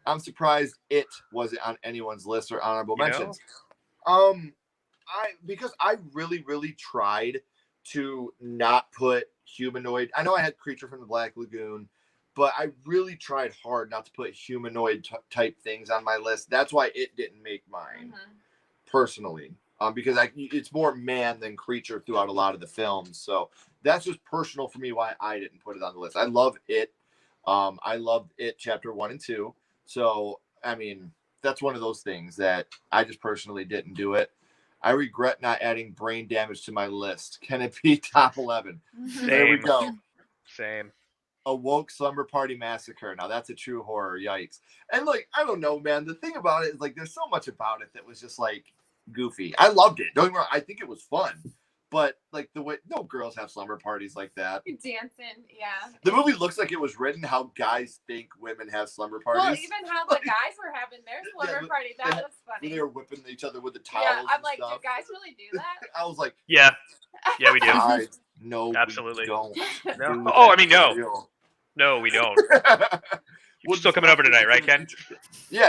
I'm surprised it wasn't on anyone's list or honorable mentions. Because I really, really tried to not put humanoid. I know I had Creature from the Black Lagoon, but I really tried hard not to put humanoid type things on my list. That's why it didn't make mine, personally. Because it's more man than creature throughout a lot of the films. So that's just personal for me why I didn't put it on the list. I love it. I loved it chapter 1 and 2. So, I mean, that's one of those things that I just personally didn't do it. I regret not adding Brain Damage to my list. Can it be top 11? Same. There we go. Same. Awoke Slumber Party Massacre. Now that's a true horror. Yikes. And like, I don't know, man. The thing about it is like, there's so much about it that was just like goofy. I loved it. Don't get me wrong. I think it was fun. But like the way no girls have slumber parties like that. Dancing, yeah. The movie looks like it was written how guys think women have slumber parties. Well, even how the guys were having their slumber party. That was funny. They were whipping each other with the towels. Yeah, I'm like, stuff. do guys really do that? I was like, yeah, we do. Guys, no, absolutely. We don't. No. Oh, I mean, no. No, we don't. You're still coming over tonight, right, Ken? Yeah.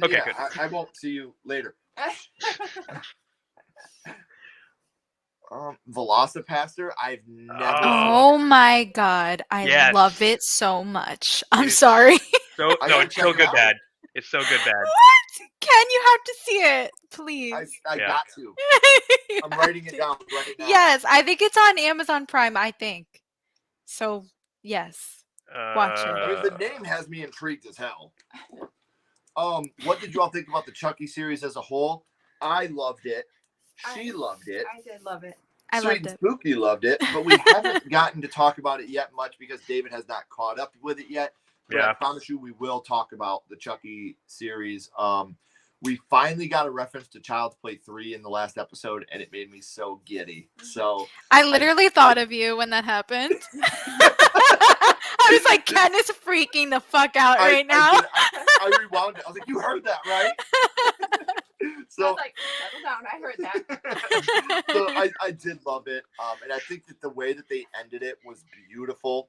Okay, yeah, good. I won't see you later. Velocipaster, I've never. Oh my god, I love it so much. I'm sorry. So no, it's so good bad. It's so good bad. What? Ken, you have to see it, please. I got to. I'm writing it down right now. Yes, I think it's on Amazon Prime. I think. So yes. Watch it. I mean, the name has me intrigued as hell. What did you all think about the Chucky series as a whole? I loved it. She loved it. I did love it. I Sweet loved and it. Spooky loved it, but we haven't gotten to talk about it yet much because David has not caught up with it yet. But I promise you we will talk about the Chucky series. We finally got a reference to Child's Play 3 in the last episode, and it made me so giddy. So I literally thought of you when that happened. I was like, Ken is freaking the fuck out right now. I rewound it. I was like, you heard that, right? So I was like, settle down. I heard that. so I did love it. And I think that the way that they ended it was beautiful.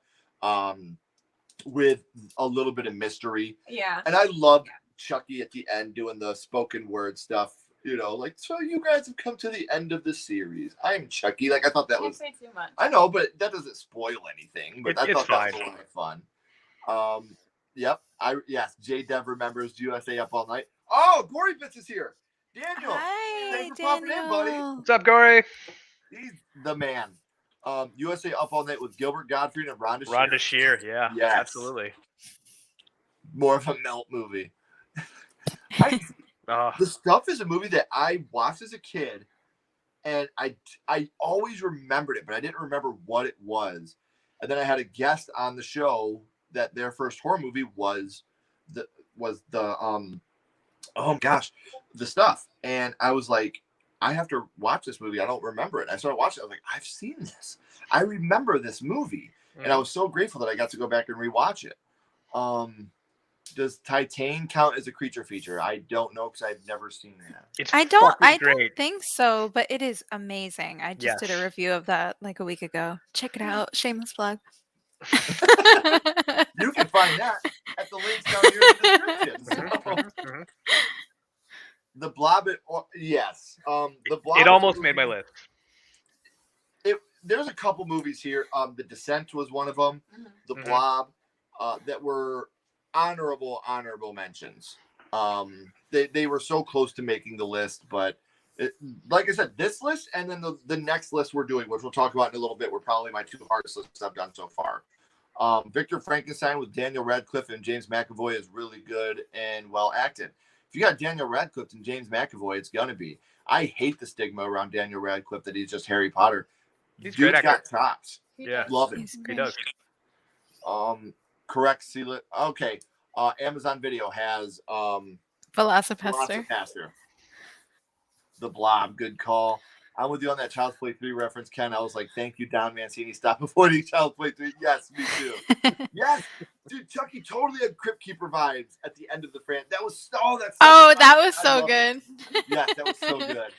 With a little bit of mystery. Yeah. And I loved Chucky at the end doing the spoken word stuff. You know, like, so you guys have come to the end of the series. I'm Chucky. Like, I thought that Can't was. say too much. I know, but that doesn't spoil anything. But I thought that was a lot of fun. Yep. Yes. J Dev remembers USA Up All Night. Oh, Gory Bits is here. Daniel. Hi, Thanks for popping in, buddy. What's up, Gory? He's the man. USA Up All Night with Gilbert Gottfried and Rhonda Shear. Yeah. Yes. Absolutely. More of a melt movie. Oh. The Stuff is a movie that I watched as a kid, and I always remembered it, but I didn't remember what it was. And then I had a guest on the show that their first horror movie was the The Stuff, and I was like, I have to watch this movie. I don't remember it. I started watching it. I was like, I've seen this. I remember this movie, and I was so grateful that I got to go back and rewatch it. Does Titan count as a creature feature? I don't know because I've never seen that. I don't think so, but it is amazing. I just did a review of that like a week ago. Check it out. Shameless plug. You can find that at the links down here in the description. So. The Blob, yes. The Blob. It almost made my list. There's a couple movies here. The Descent was one of them. The Blob, that were honorable mentions. They were so close to making the list, but like I said, this list and then the next list we're doing, which we'll talk about in a little bit, were probably my two hardest lists I've done so far. Victor Frankenstein with Daniel Radcliffe and James McAvoy is really good and well acted. If you got Daniel Radcliffe and James McAvoy, it's gonna be. I hate the stigma around Daniel Radcliffe that he's just Harry Potter. He's Dude's got chops. Yeah, love him. He does. Correct. Seal it. Okay. Amazon Video has Velocipaster. The Blob. Good call. I'm with you on that Child's Play 3 reference, Ken. I was like, thank you, Don Mancini. Stop avoiding Child's Play 3. Yes, me too. Yes. Dude, Chucky totally had Crypt Keeper vibes at the end of the franchise. That was that was so good. Yes, that was so good.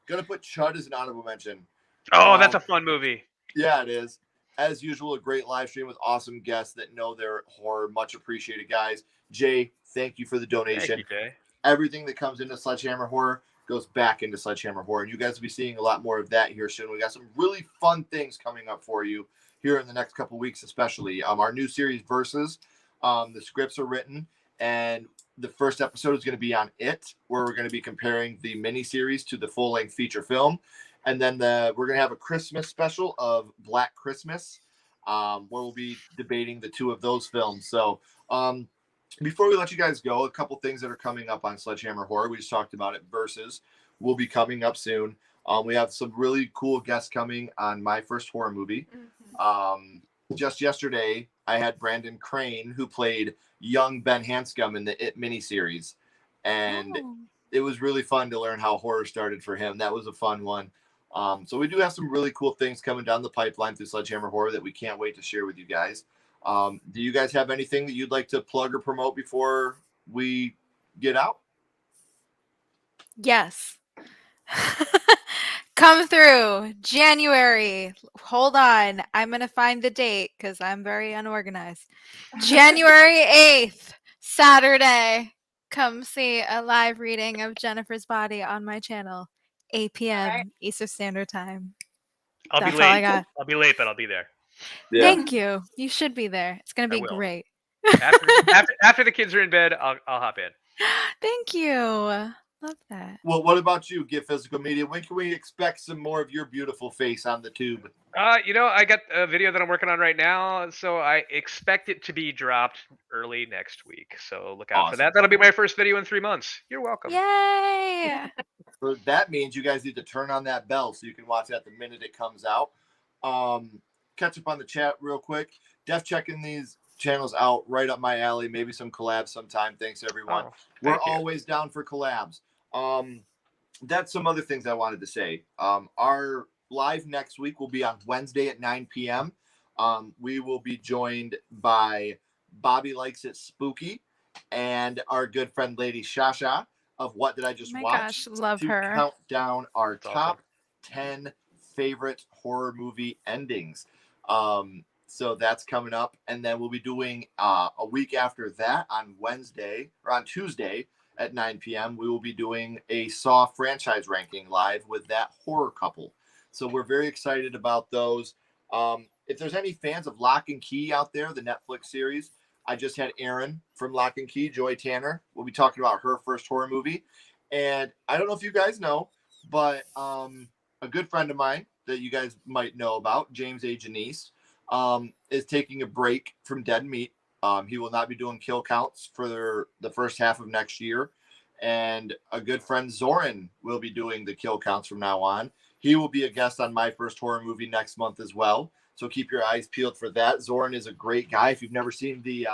Gonna put Chud as an honorable mention. Oh, that's a fun movie. Yeah, it is. As usual, a great live stream with awesome guests that know their horror. Much appreciated, guys. Jay, thank you for the donation. Thank you, Jay. Everything that comes into Sledgehammer Horror goes back into Sledgehammer Horror. And you guys will be seeing a lot more of that here soon. We got some really fun things coming up for you here in the next couple weeks, especially. Our new series, Versus. The scripts are written, and the first episode is going to be on It, where we're going to be comparing the miniseries to the full-length feature film. And then we're going to have a Christmas special of Black Christmas, where we'll be debating the two of those films. So before we let you guys go, a couple things that are coming up on Sledgehammer Horror. We just talked about it. Versus will be coming up soon. We have some really cool guests coming on my first horror movie. Just yesterday, I had Brandon Crane, who played young Ben Hanscom in the It miniseries. And it was really fun to learn how horror started for him. That was a fun one. So we do have some really cool things coming down the pipeline through Sledgehammer Horror that we can't wait to share with you guys. Do you guys have anything that you'd like to plug or promote before we get out? Yes. Come through January. Hold on. I'm going to find the date because I'm very unorganized. January 8th, Saturday. Come see a live reading of Jennifer's Body on my channel. 8 p.m. Eastern Standard Time. I'll be late. I'll be late, but I'll be there. Yeah. Thank you. You should be there. It's going to be great. After the kids are in bed, I'll hop in. Thank you. Love that. Well, what about you, Get Physical Media? When can we expect some more of your beautiful face on the tube? I got a video that I'm working on right now, so I expect it to be dropped early next week. So look out for Awesome. that. That'll be my first video in 3 months. You're welcome. Yay! So that means you guys need to turn on that bell so you can watch that the minute it comes out. Catch up on the chat real quick. Def checking these channels out right up my alley. Maybe some collabs sometime. Thanks, everyone. Oh, We're thank you. always down for collabs. That's some other things I wanted to say. Our live next week will be on Wednesday at 9 p.m. We will be joined by Bobby Likes It Spooky and our good friend Lady Shasha of What Did I Just Oh my Watch? gosh, love to her. count down our That's top awesome. 10 favorite horror movie endings. So that's coming up. And then we'll be doing a week after that on Wednesday or on Tuesday at 9 p.m. We will be doing a Saw franchise ranking live with that horror couple. So we're very excited about those. If there's any fans of Lock and Key out there, the Netflix series, I just had Erin from Lock and Key, Joy Tanner. We'll be talking about her first horror movie. And I don't know if you guys know, but a good friend of mine that you guys might know about, James A. Janice, is taking a break from Dead Meat. He will not be doing kill counts for the first half of next year. And a good friend, Zoran, will be doing the kill counts from now on. He will be a guest on my first horror movie next month as well. So keep your eyes peeled for that. Zoran is a great guy. If you've never seen the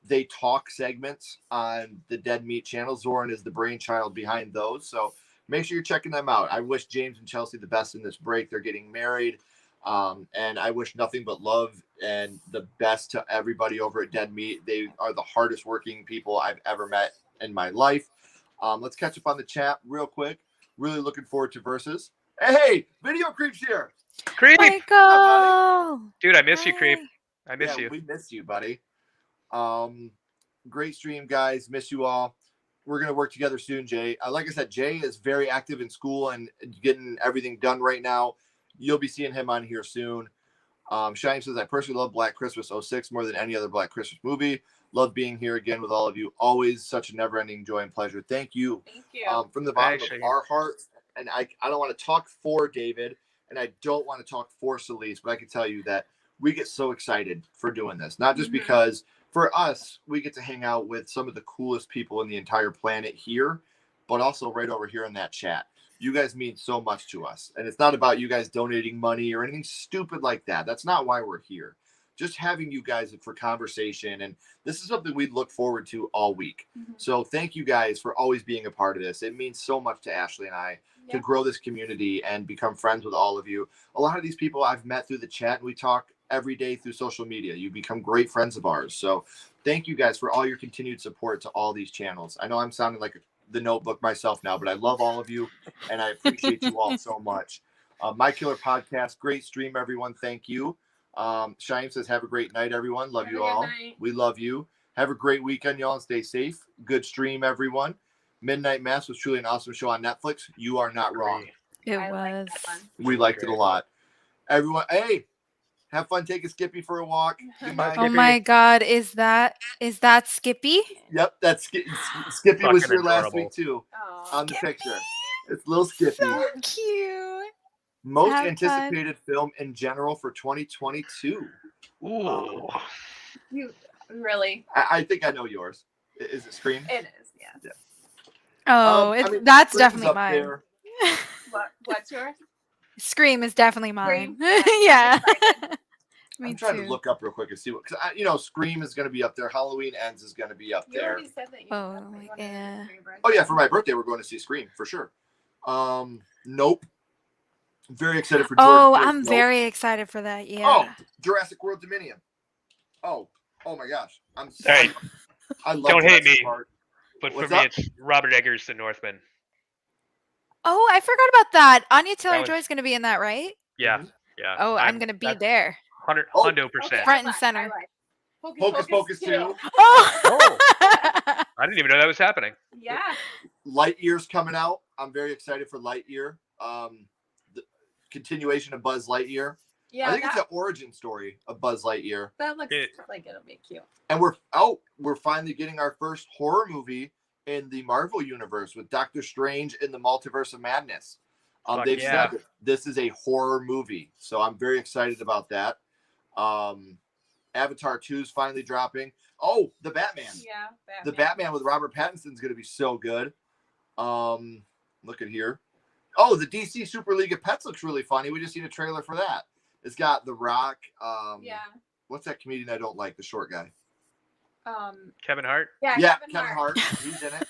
They Talk segments on the Dead Meat channel, Zoran is the brainchild behind those. So make sure you're checking them out. I wish James and Chelsea the best in this break. They're getting married. And I wish nothing but love and the best to everybody over at Dead Meat. They are the hardest working people I've ever met in my life. Let's catch up on the chat real quick. Really looking forward to Versus. Hey, Video Creep's here. Creep! Michael! Dude, I miss you, Creep. Hi. I miss Yeah, you. we missed you, buddy. Great stream, guys. Miss you all. We're going to work together soon, Jay. Like I said, Jay is very active in school and getting everything done right now. You'll be seeing him on here soon. Shine says, I personally love Black Christmas 06 more than any other Black Christmas movie. Love being here again with all of you. Always such a never-ending joy and pleasure. Thank you. Thank you. From the bottom Thanks, of Shane. our hearts. And I don't want to talk for David, and I don't want to talk for Celeste, but I can tell you that we get so excited for doing this. Not just because for us, we get to hang out with some of the coolest people in the entire planet here, but also right over here in that chat. You guys mean so much to us. And it's not about you guys donating money or anything stupid like that. That's not why we're here. Just having you guys for conversation. And this is something we look forward to all week. So thank you guys for always being a part of this. It means so much to Ashley and I to grow this community and become friends with all of you. A lot of these people I've met through the chat, and we talk every day through social media. You become great friends of ours. So thank you guys for all your continued support to all these channels. I know I'm sounding like the Notebook myself now, but I love all of you and I appreciate you all so much. My Killer Podcast, great stream, everyone. Thank you. Shaim says, have a great night, everyone. Love you all. We love you. Have a great weekend, y'all, and stay safe. Good stream, everyone. Midnight Mass was truly an awesome show on Netflix. You are not wrong. It I like was. that one. We liked it a lot. Everyone, hey, have fun taking Skippy for a walk. Good night. Oh my God, is that Skippy? Yep, that's Skippy was Fucking here last adorable. week too Oh. on the picture. It's little Skippy. So cute. Most Have anticipated film in general for 2022. Ooh. You really? I think I know yours. Is it Scream? It is, yeah. Oh, I mean, that's Scream's definitely up mine. there. What's yours? Scream is definitely mine. Scream? Yeah. I'm Me trying too. to look up real quick and see what, because Scream is going to be up there. Halloween Ends is going to be up You there. already said that you Oh, wanted to yeah. do your birthday. Oh yeah, for my birthday we're going to see Scream for sure. Nope. Very excited for Jordan. Oh, Peele's I'm Nope. very excited for that. Yeah. Oh, Jurassic World Dominion. Oh my gosh. I'm so Hey, I love don't hate Jurassic me. Park. But What's for me, up? it's Robert Eggers, The Northman. Oh, I forgot about that. Anya was- Taylor-Joy's going to be in that, right? Yeah, Mhm. yeah. Oh, I'm going to be that's there. 100%. Front and center. Hocus Pocus 2. Oh. I didn't even know that was happening. Yeah. Lightyear's coming out. I'm very excited for Lightyear. The continuation of Buzz Lightyear. Yeah. I think it's an origin story of Buzz Lightyear. that looks It- like it'll be cute. And we're finally getting our first horror movie in the Marvel universe with Doctor Strange in the Multiverse of Madness. They've yeah. said that this is a horror movie, so I'm very excited about that. Avatar 2 is finally dropping. Oh, the Batman. Yeah, The Batman with Robert Pattinson is going to be so good. Look at here. Oh, the DC Super League of Pets looks really funny. We just seen a trailer for that. It's got The Rock. Yeah. What's that comedian I don't like? The short guy. Kevin Hart. Yeah, Kevin Hart. He's in it.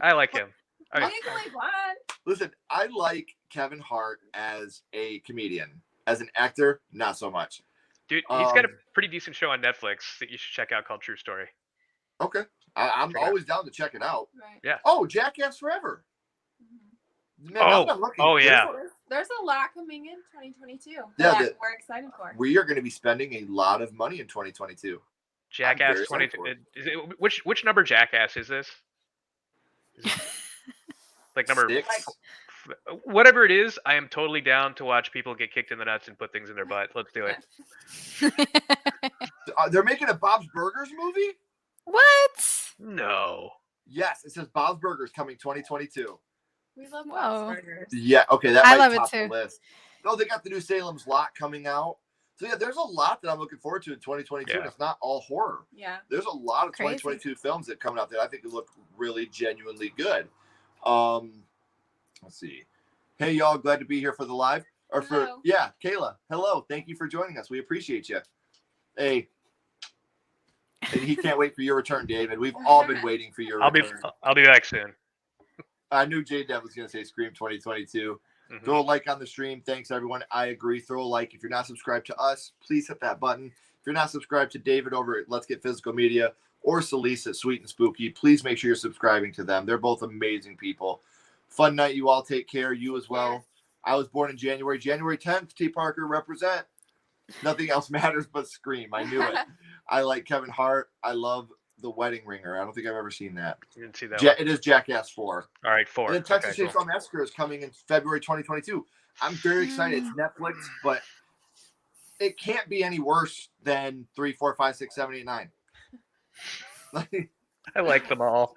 I like him. Legally Blonde. Listen, I like Kevin Hart as a comedian. As an actor, not so much. Dude, he's got a pretty decent show on Netflix that you should check out called True Story. Okay. I'm Check it always down to check it out. Right. Yeah. Oh, Jackass Forever. Mhm. Man, I'm not looking. Oh, yeah. There's a lot coming in 2022. Yeah, that we're excited for. We are going to be spending a lot of money in 2022. Jackass very 20. excited for it. Is it, which number Jackass is this? Is it like number 6? whatever it is? I am totally down to watch people get kicked in the nuts and put things in their butt. Let's do it. They're making a Bob's Burgers movie? What? No. Yes, it says Bob's Burgers coming 2022. We love Whoa. Bob's Burgers. Yeah, okay, that I might love it top too. the list. No, they got the new Salem's Lot coming out. So yeah, there's a lot that I'm looking forward to in 2022. Yeah. And it's not all horror. Yeah. There's a lot of Crazy. 2022 films that coming out that I think look really genuinely good. Let's see. Hey y'all, glad to be here for the live. Or for Hello. Kayla. Hello, thank you for joining us. We appreciate you. Hey. And he can't wait for your return, David. We've all been waiting for your I'll return. be back soon. I knew J Dev was going to say Scream 2022. Mhm. Throw a like on the stream. Thanks, everyone. I agree. Throw a like. If you're not subscribed to us, please hit that button. If you're not subscribed to David over at Let's Get Physical Media or Celise at Sweet and Spooky, please make sure you're subscribing to them. They're both amazing people. Fun night. You all take care. You as well. Yes. I was born in January. January 10th. T. Parker, represent. Nothing else matters but Scream. I knew it. I like Kevin Hart. I love The Wedding Ringer. I don't think I've ever seen that. You didn't see that one. It is Jackass 4. All right, 4. And then Texas Okay, Chainsaw cool. Massacre is coming in February 2022. I'm very excited. It's Netflix, but it can't be any worse than 3, 4, 5, 6, 7, 8, 9. I like them all.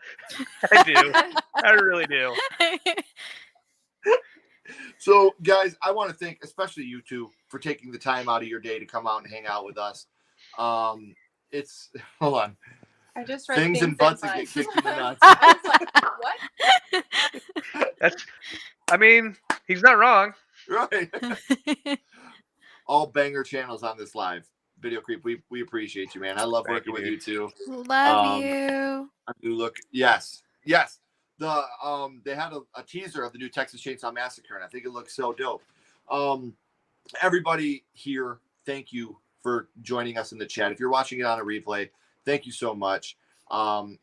I do. I really do. So, guys, I want to thank especially you two for taking the time out of your day to come out and hang out with us. It's hold on. I just read Things and butts that get kicked in the nuts. I was like, what? That's. I mean, he's not wrong. Right. All banger channels on this live. Video Creep, we appreciate you, man. I love Thank working you, with you too. Love you. I do look. Yes. The they had a teaser of the new Texas Chainsaw Massacre, and I think it looks so dope. Everybody here, thank you for joining us in the chat. If you're watching it on a replay, thank you so much.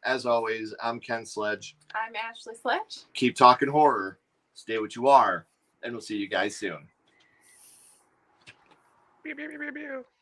As always, I'm Ken Sledge. I'm Ashley Sledge. Keep talking horror. Stay what you are, and we'll see you guys soon. Pew, pew, pew, pew, pew.